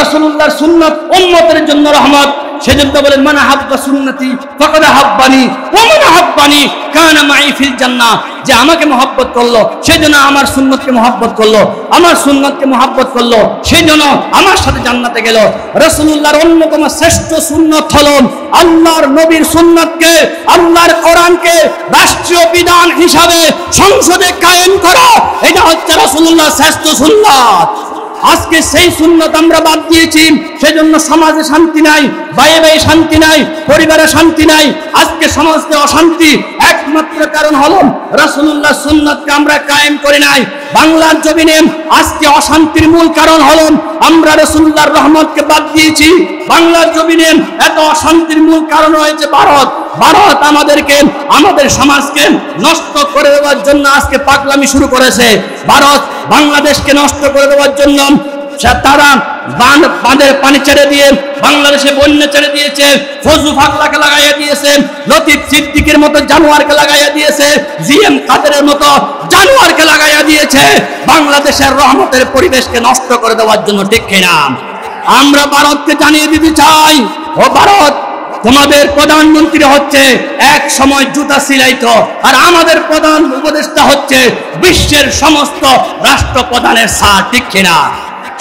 রাসূলুল্লাহর সুন্নাত উম্মতের জন্য রহমত। সেজন্য বলেন মান হাব্বা সুন্নতি ফাকাদ হাব্বানি ওয়া মান হাব্বানি কানা মাই ফিল জান্নাহ। যে আমাকে মহব্বত করলো সেজন্য আমার সুন্নতকে মহব্বত করলো, আমার সুন্নতকে মহব্বত করলো সেজন্য আমার সাথে জান্নাতে গেল। রাসূলুল্লাহর অন্যতম শ্রেষ্ঠ সুন্নত হলো আল্লাহর নবীর সুন্নতকে, আল্লাহর কোরআনকে রাষ্ট্রীয় বিধান হিসাবে সংসদে কায়েম করা। এটা হচ্ছে রাসূলুল্লাহর শ্রেষ্ঠ সুন্নত। আজকে সেই সুন্নত আমরা বাদ দিয়েছি, সেজন্য সমাজে শান্তি নাই, ভাইয়ে ভাইয়ে শান্তি নাই, পরিবারে শান্তি নাই, আজকে সমাজে অশান্তি। একমাত্র কারণ হলো রাসূলুল্লাহ সুন্নতকে আমরা কায়েম করি নাই। বাংলার জমিনে আজকে অশান্তির মূল কারণ হলো আমরা রাসূলুল্লাহর রহমতকে বাদ দিয়েছি। বাংলার জমিনে এত অশান্তির মূল কারণ হয়েছে ভারত। ভারত আমাদেরকে, আমাদের সমাজকে নষ্ট করে দেওয়ার জন্য আজকে পাগলামি শুরু করেছে। ভারত বাংলাদেশকে নষ্ট করে দেওয়ার জন্য তারা বাঁধের পানি ছেড়ে দিয়ে বাংলাদেশে বন্যা ছেড়ে দিয়েছে, ফজলু ফাকলাকে লাগাইয়া দিয়েছে, লতিফ সিদ্দিকের মতো জানোয়ারকে লাগাইয়া দিয়েছে, জিএম কাদেরের মতো জানোয়ারকে লাগাইয়া দিয়েছে বাংলাদেশের রহমতের পরিবেশকে নষ্ট করে দেওয়ার জন্য। ঠিক কিনা? আমরা ভারতকে জানিয়ে দিতে চাই, ও ভারত, তোমাদের প্রধানমন্ত্রী হচ্ছে এক সময় জুতা সিলাইতো, আর আমাদের প্রধান উপদেষ্টা হচ্ছে বিশ্বের সমস্ত রাষ্ট্রপ্রধানের স্যার। ঠিক কিনা?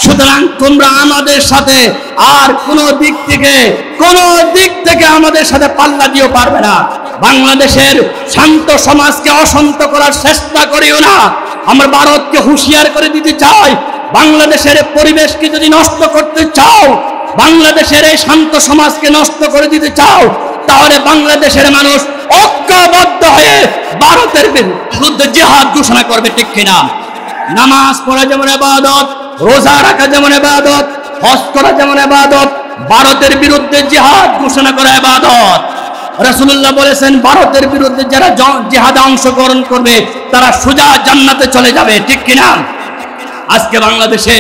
সুতরাং তোমরা আমাদের সাথে আর কোন দিক থেকে আমাদের সাথে পাল্লা দিও পারবে না। বাংলাদেশের শান্ত সমাজকে অশান্ত করার চেষ্টা করিও না। আমরা ভারতকে হুঁশিয়ার করে দিতে চাই, বাংলাদেশের পরিবেশকে যদি নষ্ট করতে চাও, বাংলাদেশের এই শান্ত সমাজকে নষ্ট করে দিতে চাও, তাহলে বাংলাদেশের মানুষ ঐক্যবদ্ধ হয়ে ভারতের বিরুদ্ধে জিহাদ ঘোষণা করবে। ঠিক কিনা? নামাজ পড়া যেমন ইবাদত, রোজা রাখা যেমন ইবাদত, হজ করা যেমন ইবাদত, ভারতের বিরুদ্ধে জিহাদ ঘোষণা করা ইবাদত। রাসূলুল্লাহ বলেছেন ভারতের বিরুদ্ধে যারা জিহাদে অংশগ্রহণ করবে তারা সোজা জান্নাতে চলে যাবে। ঠিক কিনা? আজকে বাংলাদেশে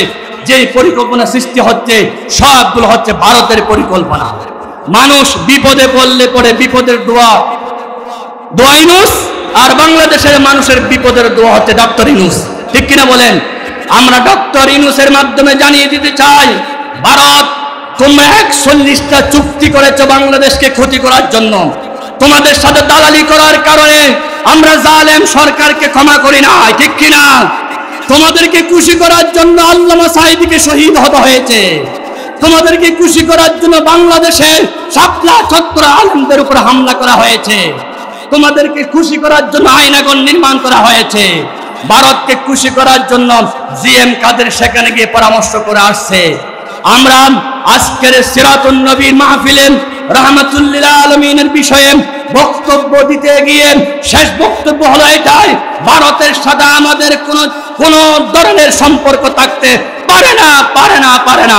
যে পরিকল্পনা সৃষ্টি হচ্ছে সবগুলো হচ্ছে ভারতের পরিকল্পনা। মানুষ বিপদে পড়লে পড়ে বিপদের দোয়া ইউনূস, আর বাংলাদেশের মানুষের বিপদের দোয়া হচ্ছে ডক্টর ইউনূস। ঠিক কিনা বলেন? আমরা ডক্টর ইউনূসের মাধ্যমে জানিয়ে দিতে চাই, ভারত তোমরা 41টা চুক্তি করেছো বাংলাদেশকে ক্ষতি করার জন্য। তোমাদের সাথে দালালি করার কারণে আমরা জালেম সরকারকে ক্ষমা করি না। ঠিক কিনা? তোমাদেরকে খুশি করার জন্য আল্লামা সাঈদীকে শহীদ হতে হয়েছে, তোমাদেরকে খুশি করার জন্য বাংলাদেশে শাপলা চত্বর আলেমদের উপর হামলা করা হয়েছে, তোমাদেরকে খুশি করার জন্য আয়নাগর নির্মাণ করা হয়েছে। ভারতকে খুশি করার জন্য জিএম কাদের সেখানে গিয়ে পরামর্শ করে আসছে। আমরা আজকের সিরাতুন নবীর মাহফিলে রাহমাতুল লিল আলামিনের বিষয়ে বক্তব্য দিতে গিয়ে শেষ বক্তব্য হলো এটাই, ভারতের সাথে আমাদের কোন ধরনের সম্পর্ক থাকতে পারে না।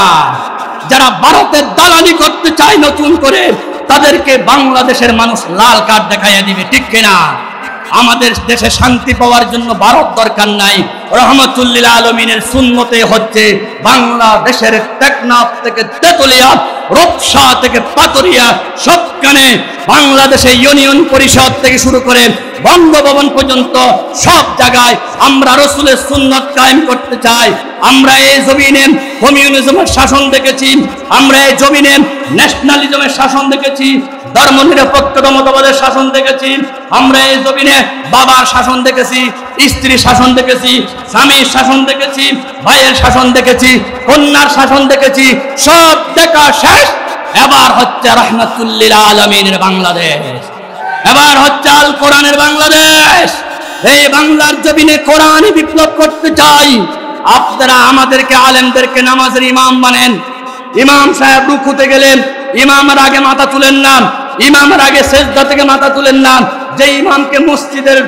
যারা ভারতের দালালি করতে চায় নতুন করে, তাদেরকে বাংলাদেশের মানুষ লাল কার্ড দেখাইয়া দিবে। ঠিক কিনা? আমাদের দেশে শান্তি পাওয়ার জন্য ভারত দরকার নাই, রাহমাতুল লিল আলামিনের সুন্নতে হচ্ছে বাংলাদেশের টেকনাফ থেকে তেতুলিয়া, রূপসা থেকে পাতুরিয়া, সবখানে বাংলাদেশে ইউনিয়ন পরিষদ থেকে শুরু করে বঙ্গভবন পর্যন্ত সব জায়গায় আমরা রাসূলের সুন্নাত কায়েম করতে চাই। আমরা এই জমিনে কমিউনিজমের শাসন দেখেছি, আমরা এই জমিনে ন্যাশনালিজমের শাসন দেখেছি, ধর্মনিরপেক্ষ মতবাদের শাসন দেখেছি, আমরা এই জমিনে বাবার শাসন দেখেছি, স্ত্রীর শাসন দেখেছি, স্বামীর শাসন দেখেছি, ভাইয়ের শাসন দেখেছি, কন্যার শাসন দেখেছি, সব দেখা শেষ। এবার হচ্ছে রাহমাতুল লিল আলামিনের বাংলাদেশ, এবার হচ্ছে আল কোরআনের বাংলাদেশ। এই বাংলার জমিনে কোরআনই বিপ্লব করতে চাই। আপনারা আমাদেরকে আলেমদেরকে নামাজের ইমাম বানেন, ইমাম সাহেব রুকুতে গেলেন, ইমামের আগে মাথা তুলেন না, ইমামের আগে সেজদা থেকে মাথা তুলেন না। যে ইমামকে মসজিদের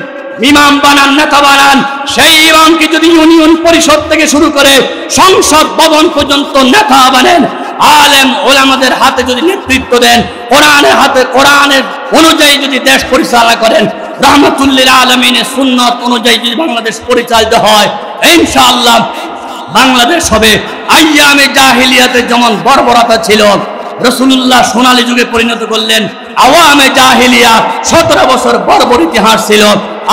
ইমাম বানান, নেতা বানান, সেই ইমামকে যদি ইউনিয়ন পরিষদ থেকে শুরু করে সংসদ ভবন পর্যন্ত নেতা বানেন, আলেম ওলামাদের হাতে যদি নেতৃত্ব দেন, কোরআনের অনুযায়ী যদি দেশ পরিচালনা করেন, রাহমাতুল্লিল আলামিনের সুন্নাত অনুযায়ী যদি বাংলাদেশ পরিচালিত হয়, ইনশাআল্লাহ বাংলাদেশ হবে আইয়ামে জাহিলিয়াতে যেমন বর্বরতা ছিল, রাসূলুল্লাহ সোনালী যুগে পরিণত করলেন। আওয়ামে জাহিলিয়া 17 বছর বর্বর ইতিহাস ছিল।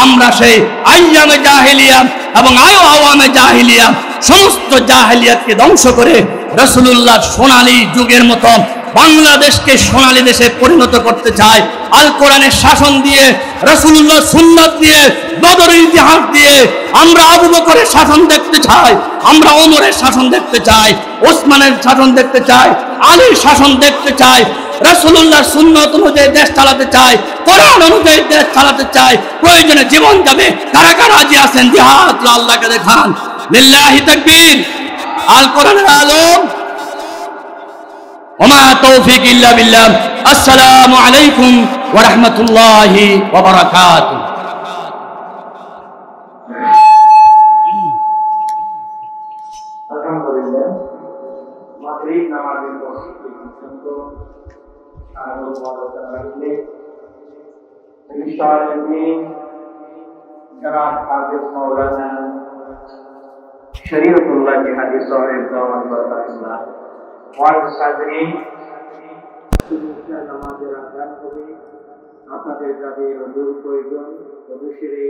আমরা সেই আইয়ামে জাহিলিয়া এবং আওয়ামে জাহিলিয়া সমস্ত জাহিলিয়াতকে ধ্বংস করে রাসূলুল্লাহ সোনালী যুগের মতো বাংলাদেশকে সোনালী দেশে পরিণত করতে চাই। আল কোরআনের শাসন দিয়ে, রাসূলুল্লাহ সুন্নাত দিয়ে, বদরের ইতিহাস দিয়ে আমরা আবু বকরের শাসন দেখতে চাই, আমরা ওমরের শাসন দেখতে চাই, ওসমানের শাসন দেখতে চাই, আলীর শাসন দেখতে চাই, রাসূলুল্লাহর সুন্নাত অনুযায়ী দেশ চালাতে চাই, কোরআন অনুযায়ী দেশ চালাতে চাই। প্রয়োজনে জীবন যাবে। কারা কারা রাজি আছেন? জিহাদ আল্লাহকে দেখান। লিল্লাহি তাকবীর। আল কোরআনের আলম। ওমা তৌফিক ইল্লা বিল্লাহ। আসসালামু আলাইকুম ওয়া রাহমাতুল্লাহি ওয়া বারাকাতুহু। আলহামদুলিল্লাহ, মাগরিব নামাজের পর পর্যন্ত শরীয়তুল্লাহ की হাদিস সাহেব দাওয়াত বারাকাতুল্লাহ ওয়াজ হাজরিন, নামাজের আযান হবে। আপনাদের যাদের ওযুর প্রয়োজন, ওযু সেরে